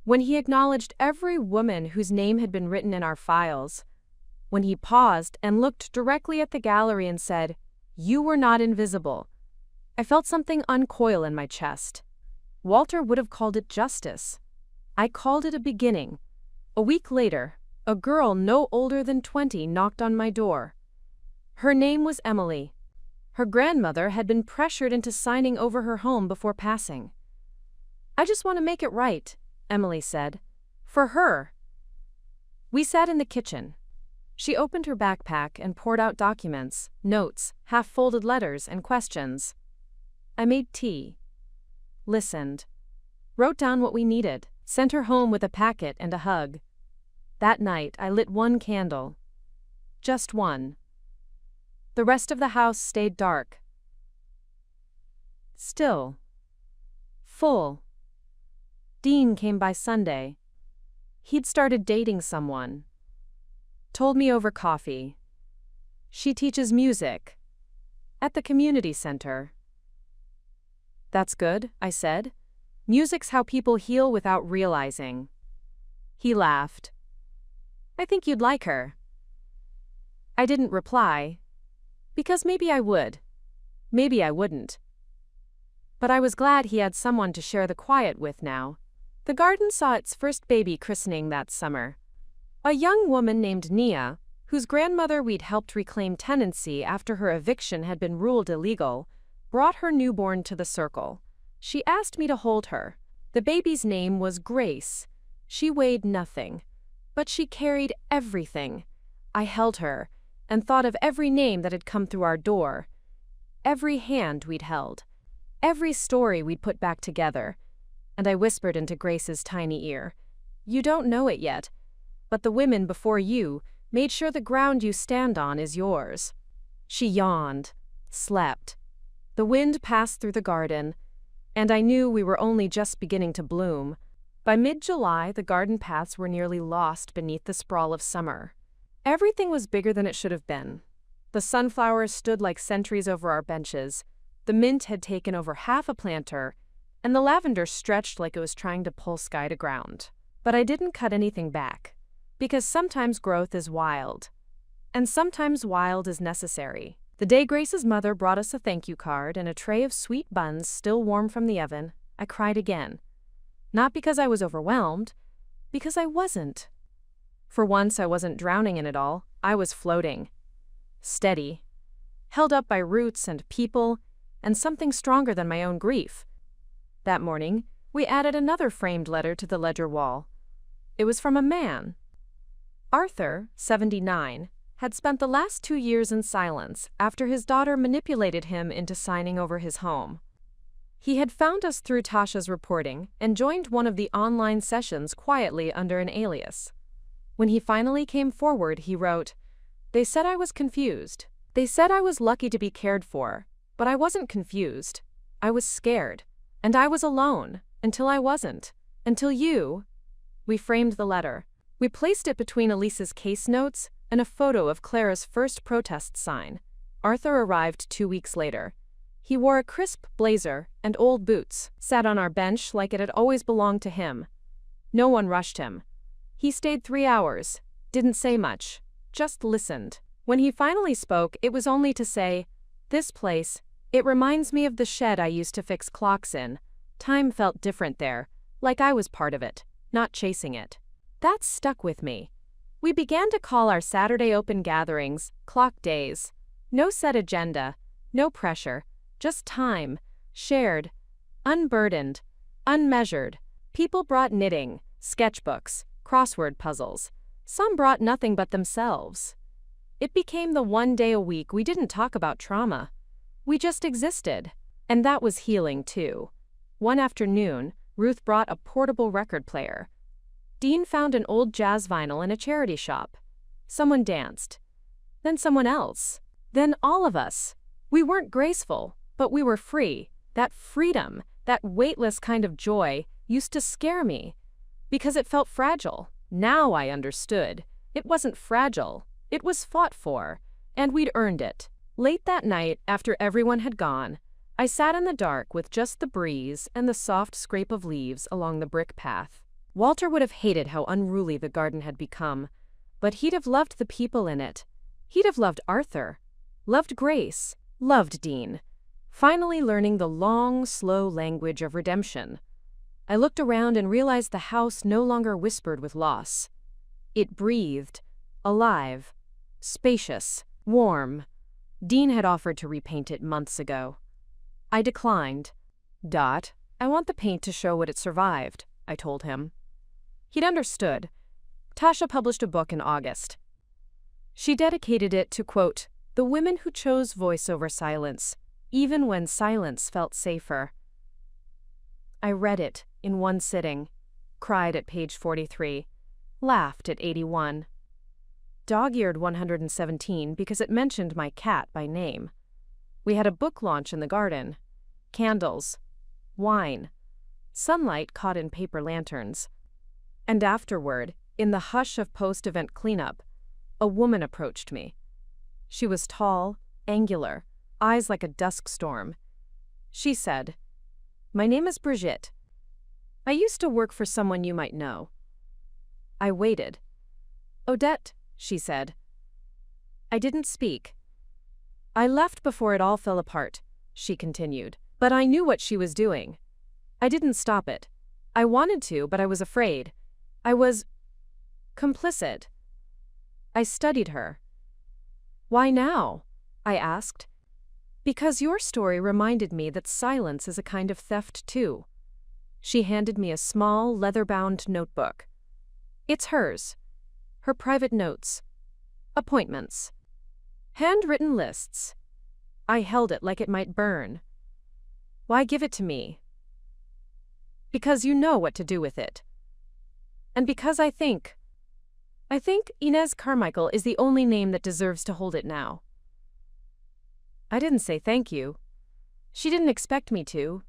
when he acknowledged every woman whose name had been written in our files, when he paused and looked directly at the gallery and said, "You were not invisible," I felt something uncoil in my chest. Walter would have called it justice. I called it a beginning. A week later, a girl no older than 20 knocked on my door. Her name was Emily. Her grandmother had been pressured into signing over her home before passing. I just want to make it right, Emily said. For her. We sat in the kitchen. She opened her backpack and poured out documents, notes, half-folded letters, and questions. I made tea. Listened. Wrote down what we needed. Sent her home with a packet and a hug. That night, I lit one candle. Just one. The rest of the house stayed dark. Still. Full. Dean came by Sunday. He'd started dating someone. Told me over coffee. She teaches music. At the community center. That's good, I said. Music's how people heal without realizing. He laughed. I think you'd like her. I didn't reply. Because maybe I would. Maybe I wouldn't. But I was glad he had someone to share the quiet with now. The garden saw its first baby christening that summer. A young woman named Nia, whose grandmother we'd helped reclaim tenancy after her eviction had been ruled illegal, brought her newborn to the circle. She asked me to hold her. The baby's name was Grace. She weighed nothing, but she carried everything. I held her and thought of every name that had come through our door, every hand we'd held, every story we'd put back together, and I whispered into Grace's tiny ear, "You don't know it yet, but the women before you made sure the ground you stand on is yours." She yawned, slept. The wind passed through the garden, and I knew we were only just beginning to bloom. By mid-July, the garden paths were nearly lost beneath the sprawl of summer. Everything was bigger than it should have been. The sunflowers stood like sentries over our benches, the mint had taken over half a planter, and the lavender stretched like it was trying to pull sky to ground. But I didn't cut anything back, because sometimes growth is wild, and sometimes wild is necessary. The day Grace's mother brought us a thank you card and a tray of sweet buns still warm from the oven, I cried again. Not because I was overwhelmed, because I wasn't. For once, I wasn't drowning in it all, I was floating. Steady. Held up by roots and people, and something stronger than my own grief. That morning, we added another framed letter to the ledger wall. It was from a man. Arthur, 79, had spent the last 2 years in silence after his daughter manipulated him into signing over his home. He had found us through Tasha's reporting and joined one of the online sessions quietly under an alias. When he finally came forward, he wrote, "They said I was confused. They said I was lucky to be cared for, but I wasn't confused. I was scared. And I was alone, until I wasn't. Until you." We framed the letter. We placed it between Elise's case notes and a photo of Clara's first protest sign. Arthur arrived 2 weeks later. He wore a crisp blazer and old boots, sat on our bench like it had always belonged to him. No one rushed him. He stayed 3 hours, didn't say much, just listened. When he finally spoke, it was only to say, "This place, it reminds me of the shed I used to fix clocks in. Time felt different there, like I was part of it, not chasing it." That stuck with me. We began to call our Saturday open gatherings clock days. No set agenda, no pressure, just time, shared, unburdened, unmeasured. People brought knitting, sketchbooks, crossword puzzles. Some brought nothing but themselves. It became the one day a week we didn't talk about trauma. We just existed. And that was healing, too. One afternoon, Ruth brought a portable record player. Dean found an old jazz vinyl in a charity shop. Someone danced. Then someone else. Then all of us. We weren't graceful, but we were free. That freedom, that weightless kind of joy, used to scare me. Because it felt fragile. Now I understood. It wasn't fragile. It was fought for. And we'd earned it. Late that night, after everyone had gone, I sat in the dark with just the breeze and the soft scrape of leaves along the brick path. Walter would have hated how unruly the garden had become, but he'd have loved the people in it. He'd have loved Arthur, loved Grace, loved Dean, finally learning the long, slow language of redemption. I looked around and realized the house no longer whispered with loss. It breathed, alive, spacious, warm. Dean had offered to repaint it months ago. I declined. "I want the paint to show what it survived," I told him. He'd understood. Tasha published a book in August. She dedicated it to, quote, "the women who chose voice over silence, even when silence felt safer." I read it in one sitting, cried at page 43, laughed at 81. Dog-eared 117 because it mentioned my cat by name. We had a book launch in the garden. Candles. Wine. Sunlight caught in paper lanterns. And afterward, in the hush of post-event cleanup, a woman approached me. She was tall, angular, eyes like a dusk storm. She said, "My name is Brigitte. I used to work for someone you might know." I waited. "Odette," she said. I didn't speak. "I left before it all fell apart," she continued. "But I knew what she was doing. I didn't stop it. I wanted to, but I was afraid. I was complicit." I studied her. "Why now?" I asked. "Because your story reminded me that silence is a kind of theft too." She handed me a small, leather-bound notebook. It's hers. Her private notes. Appointments. Handwritten lists. I held it like it might burn. "Why give it to me?" "Because you know what to do with it. And because I think Inez Carmichael is the only name that deserves to hold it now." I didn't say thank you. She didn't expect me to.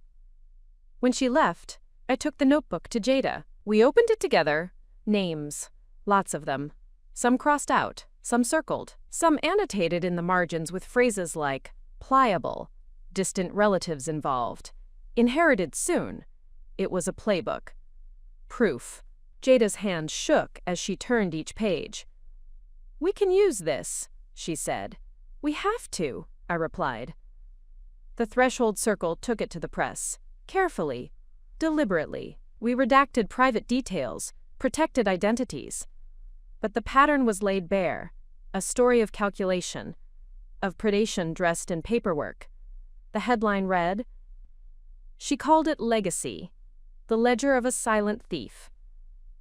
When she left, I took the notebook to Jada. We opened it together. Names. Lots of them. Some crossed out, some circled, some annotated in the margins with phrases like pliable, distant relatives involved, inherited soon. It was a playbook. Proof. Jada's hand shook as she turned each page. "We can use this," she said. "We have to," I replied. The threshold circle took it to the press. Carefully, deliberately, we redacted private details, protected identities. But the pattern was laid bare, a story of calculation, of predation dressed in paperwork. The headline read, "She called it legacy, the ledger of a silent thief."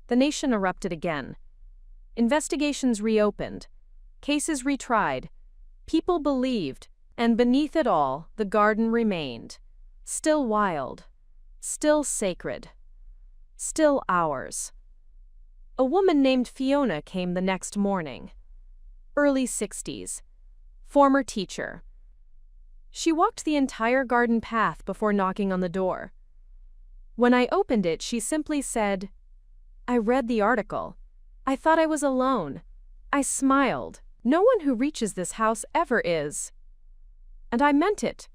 The nation erupted again. Investigations reopened, cases retried, people believed, and beneath it all, the garden remained, still wild, still sacred, still ours. A woman named Fiona came the next morning. Early 60s. Former teacher. She walked the entire garden path before knocking on the door. When I opened it, she simply said, "I read the article. I thought I was alone." I smiled. No one who reaches this house ever is. And I meant it.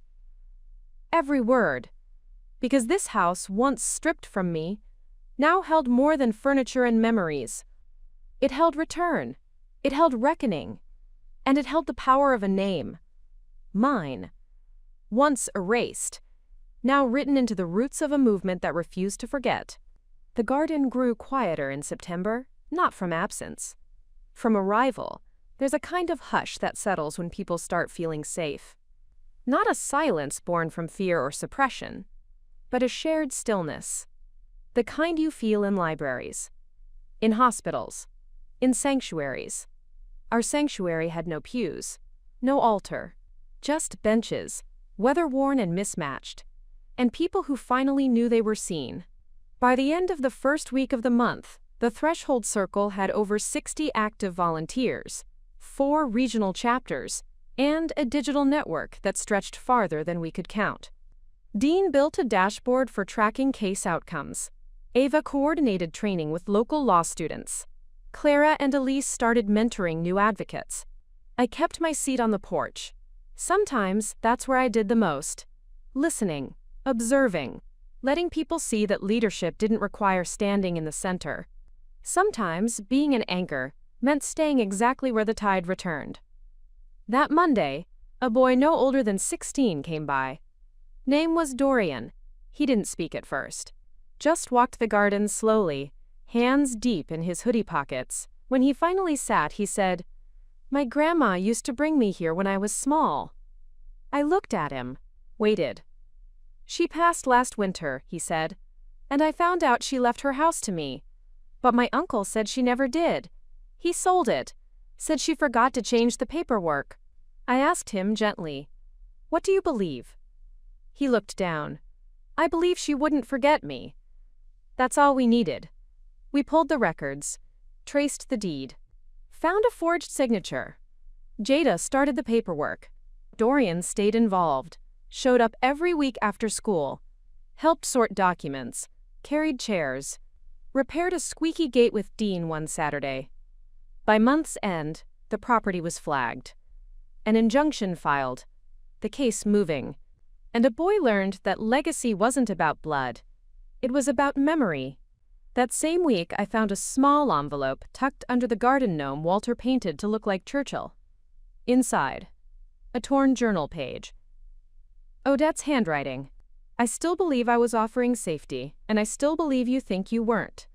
Every word. Because this house, once stripped from me, now held more than furniture and memories. It held return. It held reckoning. And it held the power of a name. Mine. Once erased. Now written into the roots of a movement that refused to forget. The garden grew quieter in September, not from absence. From arrival, there's a kind of hush that settles when people start feeling safe. Not a silence born from fear or suppression, but a shared stillness. The kind you feel in libraries, in hospitals, in sanctuaries. Our sanctuary had no pews, no altar, just benches, weather-worn and mismatched, and people who finally knew they were seen. By the end of the first week of the month, the Threshold Circle had over 60 active volunteers, 4 regional chapters, and a digital network that stretched farther than we could count. Dean built a dashboard for tracking case outcomes. Ava coordinated training with local law students. Clara and Elise started mentoring new advocates. I kept my seat on the porch. Sometimes that's where I did the most. Listening, observing, letting people see that leadership didn't require standing in the center. Sometimes being an anchor meant staying exactly where the tide returned. That Monday, a boy no older than 16 came by. Name was Dorian. He didn't speak at first. Just walked the garden slowly, hands deep in his hoodie pockets. When he finally sat, he said, "My grandma used to bring me here when I was small." I looked at him, waited. "She passed last winter," he said, "and I found out she left her house to me. But my uncle said she never did. He sold it, said she forgot to change the paperwork." I asked him gently, "What do you believe?" He looked down. "I believe she wouldn't forget me." That's all we needed. We pulled the records, traced the deed, found a forged signature. Jada started the paperwork. Dorian stayed involved, showed up every week after school, helped sort documents, carried chairs, repaired a squeaky gate with Dean one Saturday. By month's end, the property was flagged, an injunction filed, the case moving, and a boy learned that legacy wasn't about blood. It was about memory. That same week, I found a small envelope tucked under the garden gnome Walter painted to look like Churchill. Inside, a torn journal page. Odette's handwriting. "I still believe I was offering safety, and I still believe you think you weren't."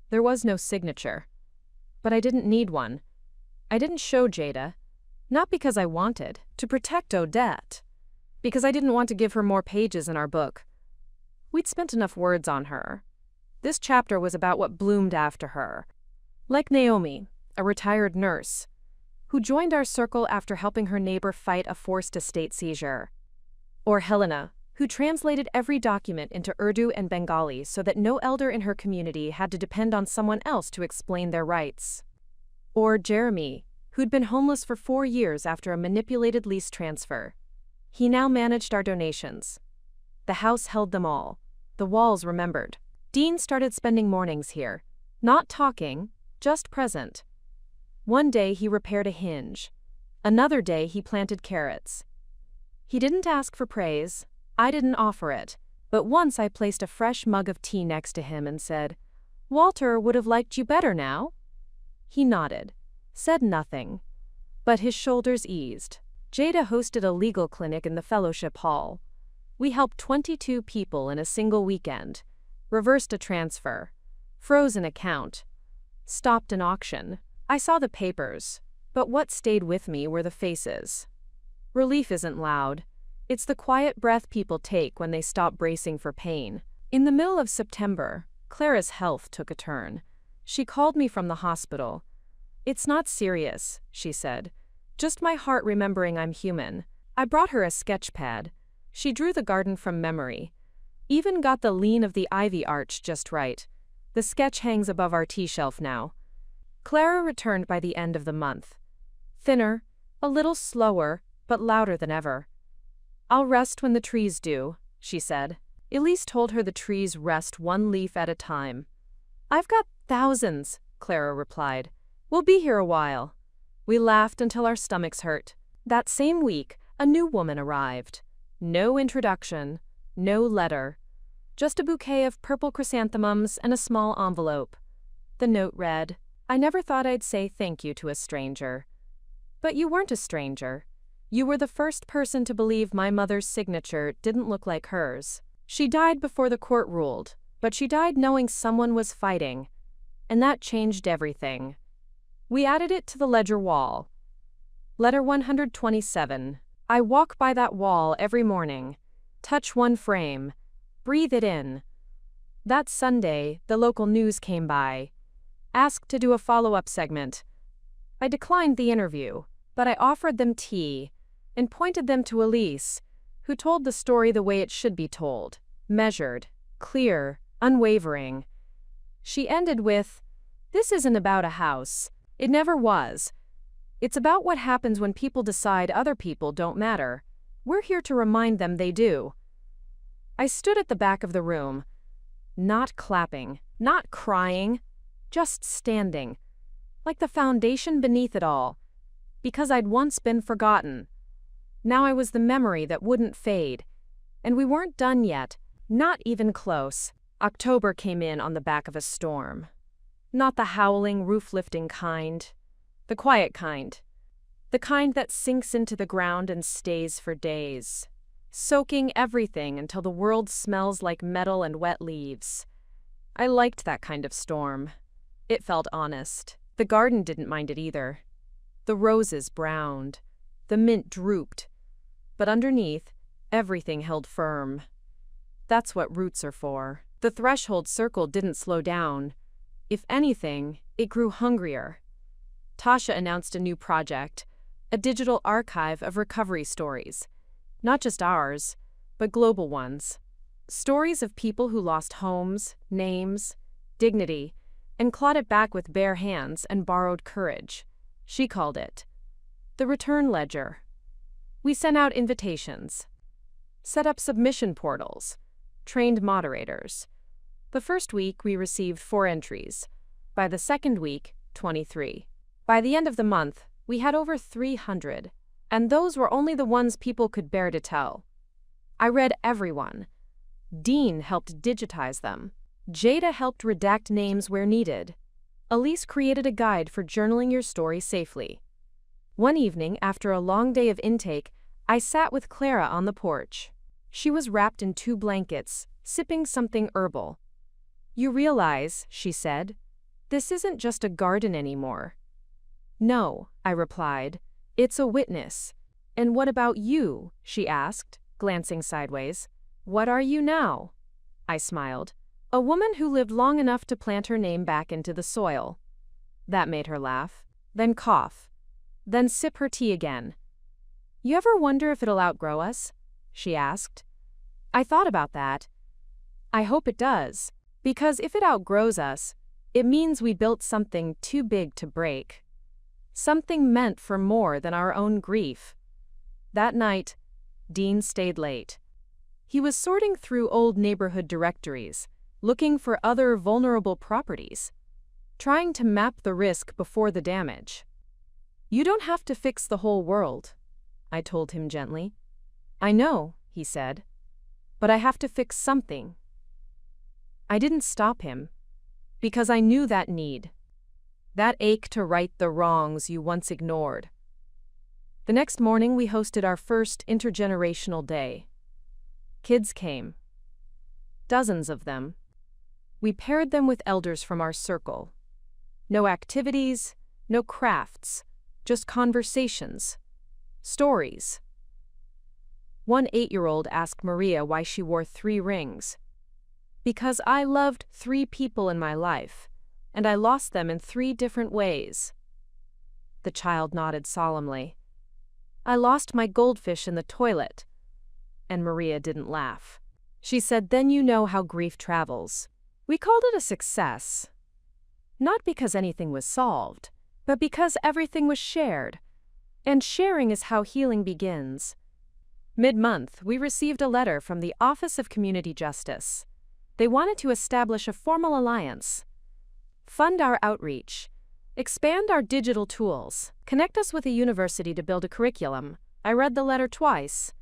There was no signature. But I didn't need one. I didn't show Jada. Not because I wanted to protect Odette. Because I didn't want to give her more pages in our book. We'd spent enough words on her. This chapter was about what bloomed after her. Like Naomi, a retired nurse, who joined our circle after helping her neighbor fight a forced estate seizure. Or Helena, who translated every document into Urdu and Bengali so that no elder in her community had to depend on someone else to explain their rights. Or Jeremy, who'd been homeless for 4 years after a manipulated lease transfer. He now managed our donations. The house held them all. The walls remembered. Dean started spending mornings here. Not talking, just present. One day he repaired a hinge. Another day he planted carrots. He didn't ask for praise. I didn't offer it. But once I placed a fresh mug of tea next to him and said, "Walter would have liked you better now." He nodded, said nothing, but his shoulders eased. Jada hosted a legal clinic in the fellowship hall. We helped 22 people in a single weekend, reversed a transfer, froze an account, stopped an auction. I saw the papers, but what stayed with me were the faces. Relief isn't loud. It's the quiet breath people take when they stop bracing for pain. In the middle of September, Clara's health took a turn. She called me from the hospital. "It's not serious," she said. "Just my heart remembering I'm human." I brought her a sketch pad. She drew the garden from memory. Even got the lean of the ivy arch just right. The sketch hangs above our tea shelf now. Clara returned by the end of the month. Thinner, a little slower, but louder than ever. "I'll rest when the trees do," she said. Elise told her the trees rest one leaf at a time. "I've got thousands," Clara replied. "We'll be here a while." We laughed until our stomachs hurt. That same week, a new woman arrived. No introduction, no letter. Just a bouquet of purple chrysanthemums and a small envelope. The note read, "I never thought I'd say thank you to a stranger." But you weren't a stranger. You were the first person to believe my mother's signature didn't look like hers. She died before the court ruled, but she died knowing someone was fighting. And that changed everything. We added it to the ledger wall. Letter 127. I walk by that wall every morning. Touch one frame. Breathe it in. That Sunday, the local news came by. Asked to do a follow-up segment. I declined the interview, but I offered them tea and pointed them to Elise, who told the story the way it should be told. Measured, clear, unwavering. She ended with, "This isn't about a house. It never was. It's about what happens when people decide other people don't matter. We're here to remind them they do." I stood at the back of the room, not clapping, not crying, just standing, like the foundation beneath it all, because I'd once been forgotten. Now I was the memory that wouldn't fade, and we weren't done yet, not even close. October came in on the back of a storm. Not the howling, roof-lifting kind, the quiet kind. The kind that sinks into the ground and stays for days, soaking everything until the world smells like metal and wet leaves. I liked that kind of storm. It felt honest. The garden didn't mind it either. The roses browned. The mint drooped. But underneath, everything held firm. That's what roots are for. The threshold circle didn't slow down. If anything, it grew hungrier. Tasha announced a new project, a digital archive of recovery stories. Not just ours, but global ones. Stories of people who lost homes, names, dignity, and clawed it back with bare hands and borrowed courage. She called it the Return Ledger. We sent out invitations, set up submission portals, trained moderators. The first week, we received 4 entries. By the second week, 23. By the end of the month, we had over 300, and those were only the ones people could bear to tell. I read everyone. Dean helped digitize them. Jada helped redact names where needed. Elise created a guide for journaling your story safely. One evening, after a long day of intake, I sat with Clara on the porch. She was wrapped in 2 blankets, sipping something herbal. "You realize," she said, "this isn't just a garden anymore." "No," I replied, "it's a witness." "And what about you?" she asked, glancing sideways. "What are you now?" I smiled. "A woman who lived long enough to plant her name back into the soil." That made her laugh, then cough, then sip her tea again. "You ever wonder if it'll outgrow us?" she asked. I thought about that. I hope it does, because if it outgrows us, it means we built something too big to break. Something meant for more than our own grief. That night, Dean stayed late. He was sorting through old neighborhood directories, looking for other vulnerable properties, trying to map the risk before the damage. You don't have to fix the whole world, I told him gently. I know, he said, but I have to fix something. I didn't stop him, because I knew that need, that ache to right the wrongs you once ignored. The next morning, we hosted our first intergenerational day. Kids came. Dozens of them. We paired them with elders from our circle. No activities, no crafts, just conversations, stories. One 8-year-old asked Maria why she wore 3 rings. Because I loved 3 people in my life, and I lost them in 3 different ways. The child nodded solemnly. I lost my goldfish in the toilet. And Maria didn't laugh. She said, then you know how grief travels. We called it a success. Not because anything was solved, but because everything was shared. And sharing is how healing begins. Mid-month, we received a letter from the Office of Community Justice. They wanted to establish a formal alliance, fund our outreach, expand our digital tools, connect us with a university to build a curriculum. I read the letter twice.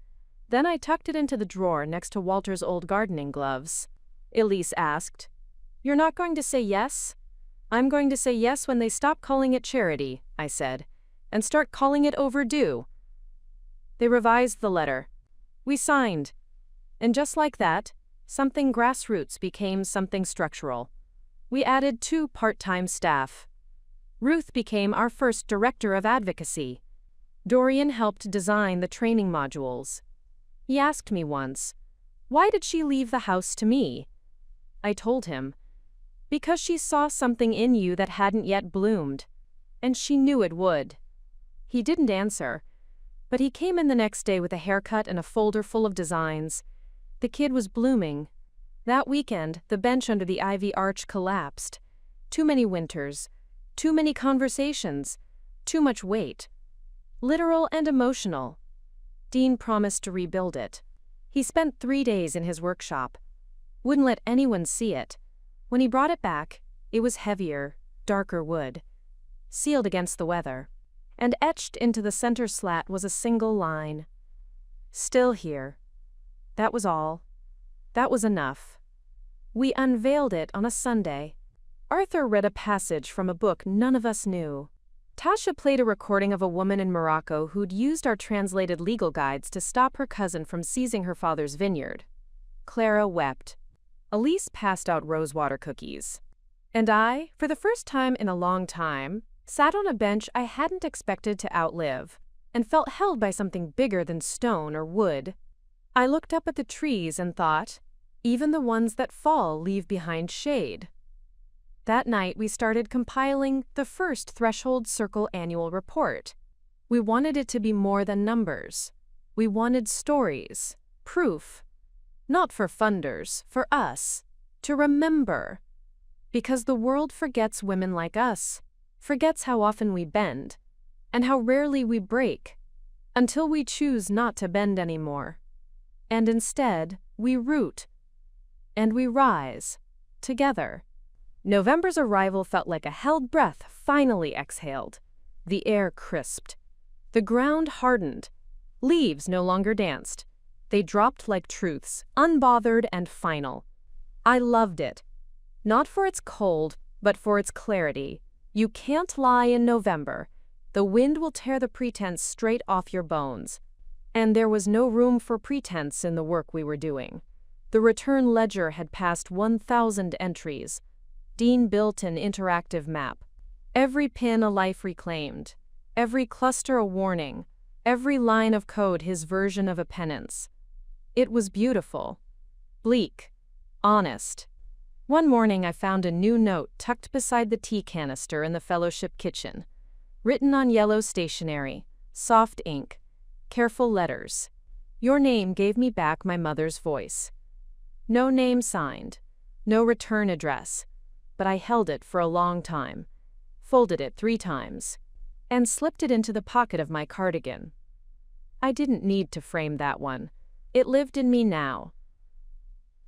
Then I tucked it into the drawer next to Walter's old gardening gloves. Elise asked, You're not going to say yes? I'm going to say yes when they stop calling it charity, I said, and start calling it overdue. They revised the letter. We signed. And just like that, something grassroots became something structural. We added 2 part-time staff. Ruth became our first director of advocacy. Dorian helped design the training modules. He asked me once, why did she leave the house to me? I told him, because she saw something in you that hadn't yet bloomed, and she knew it would. He didn't answer, but he came in the next day with a haircut and a folder full of designs. The kid was blooming. That weekend, the bench under the ivy arch collapsed. Too many winters, too many conversations, too much weight. Literal and emotional. Dean promised to rebuild it. He spent 3 days in his workshop. Wouldn't let anyone see it. When he brought it back, it was heavier, darker wood, sealed against the weather. And etched into the center slat was a single line. Still here. That was all. That was enough. We unveiled it on a Sunday. Arthur read a passage from a book none of us knew. Tasha played a recording of a woman in Morocco who'd used our translated legal guides to stop her cousin from seizing her father's vineyard. Clara wept. Elise passed out rosewater cookies. And I, for the first time in a long time, sat on a bench I hadn't expected to outlive, and felt held by something bigger than stone or wood. I looked up at the trees and thought, even the ones that fall leave behind shade. That night we started compiling the first Threshold Circle annual report. We wanted it to be more than numbers. We wanted stories, proof. Not for funders, for us, to remember. Because the world forgets women like us, forgets how often we bend, and how rarely we break, until we choose not to bend anymore. And instead, we root, and we rise, together. November's arrival felt like a held breath finally exhaled. The air crisped. The ground hardened. Leaves no longer danced. They dropped like truths, unbothered and final. I loved it. Not for its cold, but for its clarity. You can't lie in November. The wind will tear the pretense straight off your bones. And there was no room for pretense in the work we were doing. The return ledger had passed 1,000 entries. Dean built an interactive map. Every pin a life reclaimed. Every cluster a warning. Every line of code his version of a penance. It was beautiful. Bleak. Honest. One morning I found a new note tucked beside the tea canister in the fellowship kitchen. Written on yellow stationery, soft ink, careful letters. Your name gave me back my mother's voice. No name signed, no return address, but I held it for a long time, folded it 3 times, and slipped it into the pocket of my cardigan. I didn't need to frame that one. It lived in me now.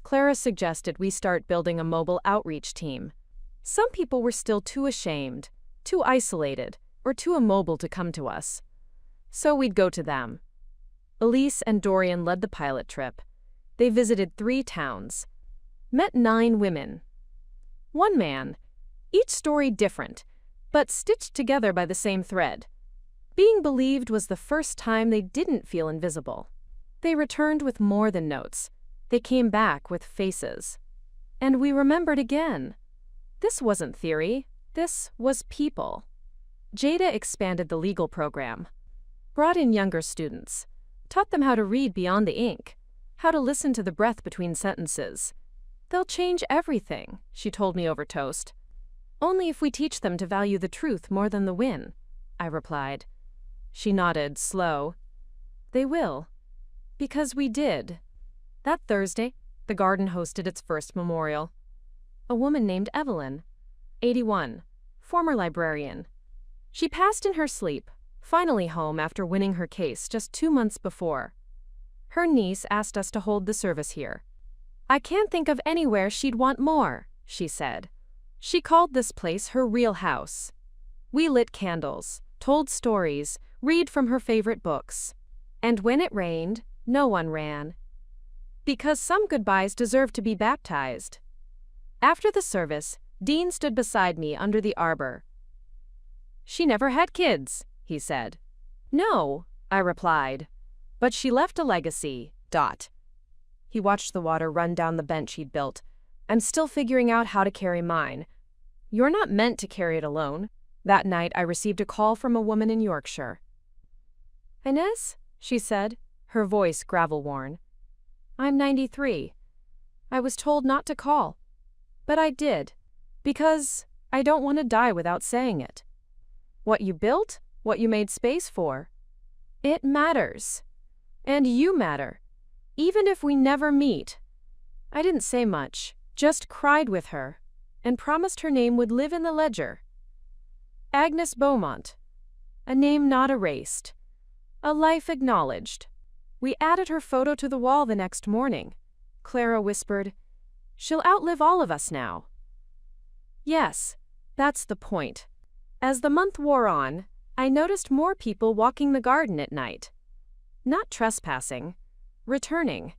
Clara suggested we start building a mobile outreach team. Some people were still too ashamed, too isolated, or too immobile to come to us. So we'd go to them. Elise and Dorian led the pilot trip. They visited 3 towns. Met 9 women. 1 man. Each story different, but stitched together by the same thread. Being believed was the first time they didn't feel invisible. They returned with more than notes. They came back with faces. And we remembered again. This wasn't theory. This was people. Jada expanded the legal program. Brought in younger students. Taught them how to read beyond the ink. How to listen to the breath between sentences. They'll change everything, she told me over toast. Only if we teach them to value the truth more than the win, I replied. She nodded, slow. They will. Because we did. That Thursday, the garden hosted its first memorial. A woman named Evelyn, 81, former librarian. She passed in her sleep, finally home after winning her case just 2 months before. Her niece asked us to hold the service here. I can't think of anywhere she'd want more, she said. She called this place her real house. We lit candles, told stories, read from her favorite books. And when it rained, no one ran. Because some goodbyes deserve to be baptized. After the service, Dean stood beside me under the arbor. She never had kids, he said. No, I replied. But she left a legacy. He watched the water run down the bench he'd built. I'm still figuring out how to carry mine. You're not meant to carry it alone. That night, I received a call from a woman in Yorkshire. Inez, she said, her voice gravel-worn. I'm 93. I was told not to call. But I did. Because I don't want to die without saying it. What you built, what you made space for. It matters. And you matter. Even if we never meet. I didn't say much, just cried with her, and promised her name would live in the ledger. Agnes Beaumont. A name not erased. A life acknowledged. We added her photo to the wall the next morning. Clara whispered, "She'll outlive all of us now." Yes, that's the point. As the month wore on, I noticed more people walking the garden at night. Not trespassing. Returning.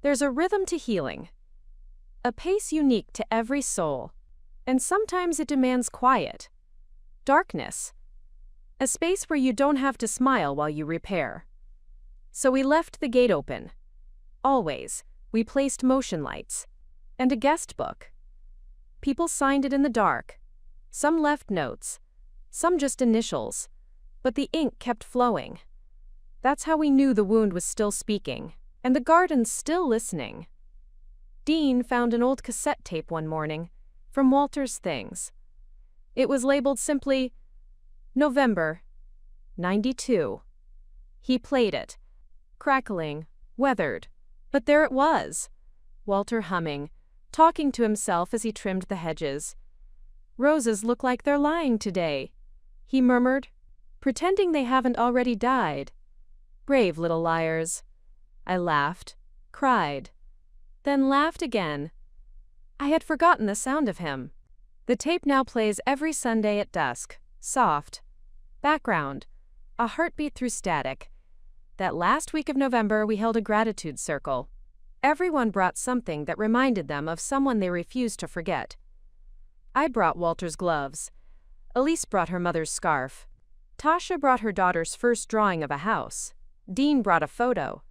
There's a rhythm to healing. A pace unique to every soul. And sometimes it demands quiet. Darkness. A space where you don't have to smile while you repair. So we left the gate open. Always, we placed motion lights. And a guest book. People signed it in the dark. Some left notes. Some just initials. But the ink kept flowing. That's how we knew the wound was still speaking, and the garden still listening. Dean found an old cassette tape one morning, from Walter's Things. It was labeled simply, November, 92. He played it, crackling, weathered, but there it was. Walter humming, talking to himself as he trimmed the hedges. Roses look like they're lying today, he murmured, pretending they haven't already died. Brave little liars. I laughed, cried, then laughed again. I had forgotten the sound of him. The tape now plays every Sunday at dusk, soft. Background, a heartbeat through static. That last week of November we held a gratitude circle. Everyone brought something that reminded them of someone they refused to forget. I brought Walter's gloves. Elise brought her mother's scarf. Tasha brought her daughter's first drawing of a house. Dean brought a photo.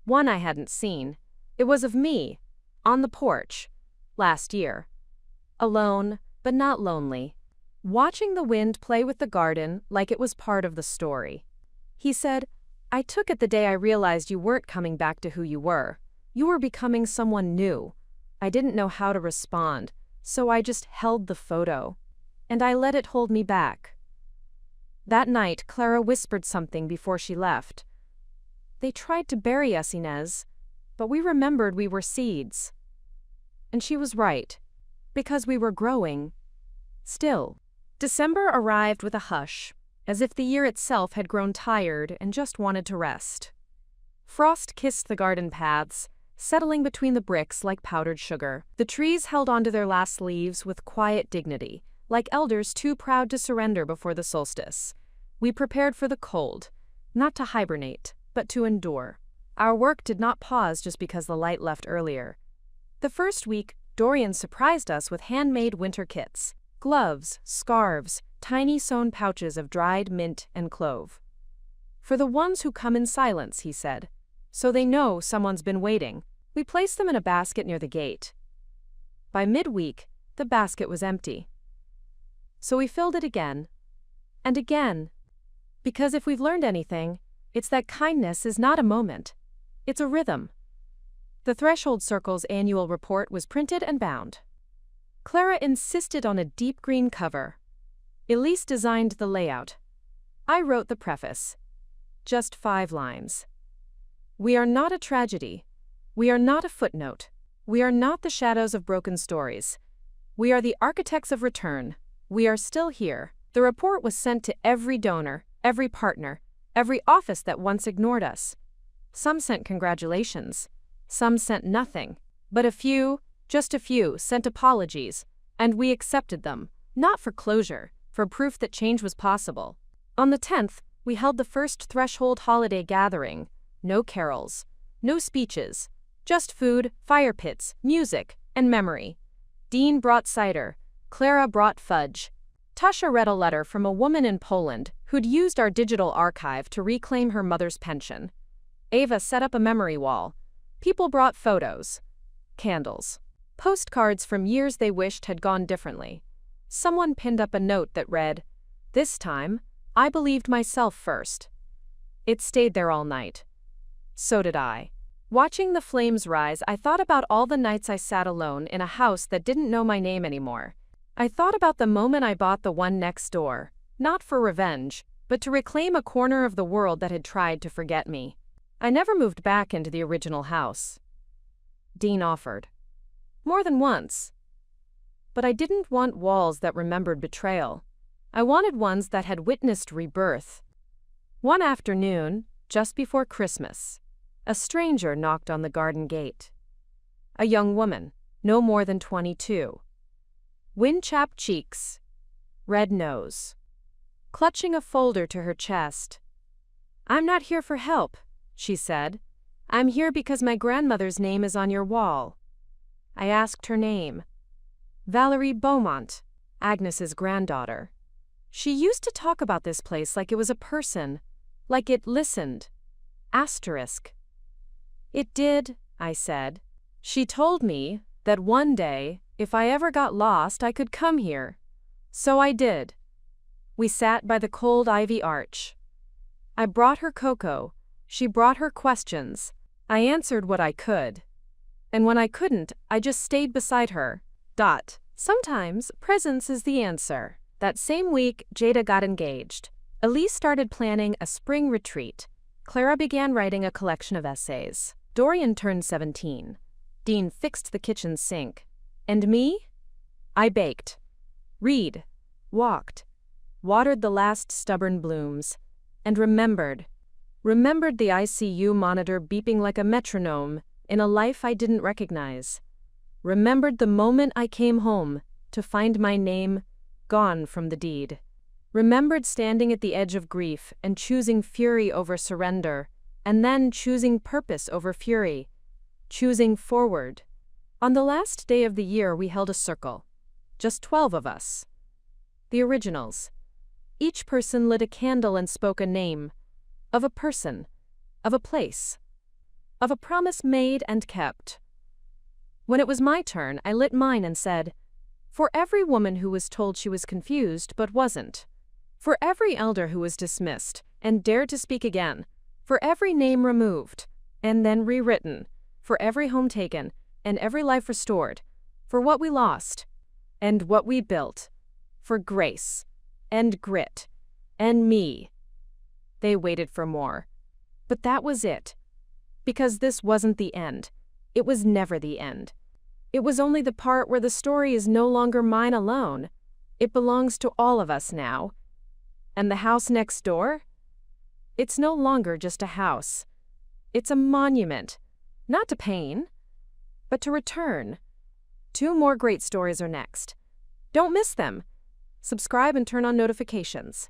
One I hadn't seen. It was of me, on the porch, last year. Alone, but not lonely. Watching the wind play with the garden like it was part of the story. He said, I took it the day I realized you weren't coming back to who you were. You were becoming someone new. I didn't know how to respond, so I just held the photo. And I let it hold me back. That night, Clara whispered something before she left. They tried to bury us, Inez, but we remembered we were seeds. And she was right, because we were growing. Still. December arrived with a hush, as if the year itself had grown tired and just wanted to rest. Frost kissed the garden paths, settling between the bricks like powdered sugar. The trees held onto their last leaves with quiet dignity, like elders too proud to surrender before the solstice. We prepared for the cold, not to hibernate, but to endure. Our work did not pause just because the light left earlier. The first week, Dorian surprised us with handmade winter kits: gloves, scarves, tiny sewn pouches of dried mint and clove. "For the ones who come in silence," he said, "so they know someone's been waiting." We placed them in a basket near the gate. By midweek, the basket was empty. So we filled it again, and again. Because if we've learned anything, it's that kindness is not a moment. It's a rhythm. The Threshold Circle's annual report was printed and bound. Clara insisted on a deep green cover. Elise designed the layout. I wrote the preface. Just 5 lines. We are not a tragedy. We are not a footnote. We are not the shadows of broken stories. We are the architects of return. We are still here. The report was sent to every donor, every partner, every office that once ignored us. Some sent congratulations. Some sent nothing. But a few, just a few, sent apologies, and we accepted them, not for closure, for proof that change was possible. On the 10th, we held the first Threshold holiday gathering. No carols, no speeches, just food, fire pits, music, and memory. Dean brought cider. Clara brought fudge. Tasha read a letter from a woman in Poland who'd used our digital archive to reclaim her mother's pension. Ava set up a memory wall. People brought photos, candles, postcards from years they wished had gone differently. Someone pinned up a note that read, "This time, I believed myself first." It stayed there all night. So did I. Watching the flames rise, I thought about all the nights I sat alone in a house that didn't know my name anymore. I thought about the moment I bought the one next door, not for revenge, but to reclaim a corner of the world that had tried to forget me. I never moved back into the original house. Dean offered. More than once. But I didn't want walls that remembered betrayal. I wanted ones that had witnessed rebirth. One afternoon, just before Christmas, a stranger knocked on the garden gate. A young woman, no more than 22. Wind-chapped cheeks, red nose, clutching a folder to her chest. "I'm not here for help," she said. "I'm here because my grandmother's name is on your wall." I asked her name. Valerie Beaumont, Agnes's granddaughter. She used to talk about this place like it was a person, like it listened. Asterisk. "It did," I said. "She told me that one day, if I ever got lost, I could come here. So I did." We sat by the cold ivy arch. I brought her cocoa. She brought her questions. I answered what I could. And when I couldn't, I just stayed beside her. Sometimes, presence is the answer. That same week, Jada got engaged. Elise started planning a spring retreat. Clara began writing a collection of essays. Dorian turned 17. Dean fixed the kitchen sink. And me? I baked, read, walked, watered the last stubborn blooms, and remembered the ICU monitor beeping like a metronome in a life I didn't recognize. Remembered the moment I came home to find my name gone from the deed. Remembered standing at the edge of grief and choosing fury over surrender, and then choosing purpose over fury, choosing forward. On the last day of the year, we held a circle. Just 12 of us. The originals. Each person lit a candle and spoke a name. Of a person. Of a place. Of a promise made and kept. When it was my turn, I lit mine and said, "For every woman who was told she was confused but wasn't. For every elder who was dismissed and dared to speak again. For every name removed and then rewritten. For every home taken and every life restored. For what we lost and what we built. For grace and grit and me." They waited for more. But that was it. Because this wasn't the end. It was never the end. It was only the part where the story is no longer mine alone. It belongs to all of us now. And the house next door? It's no longer just a house. It's a monument, not to pain, but to return. 2 more great stories are next. Don't miss them. subscribe and turn on notifications.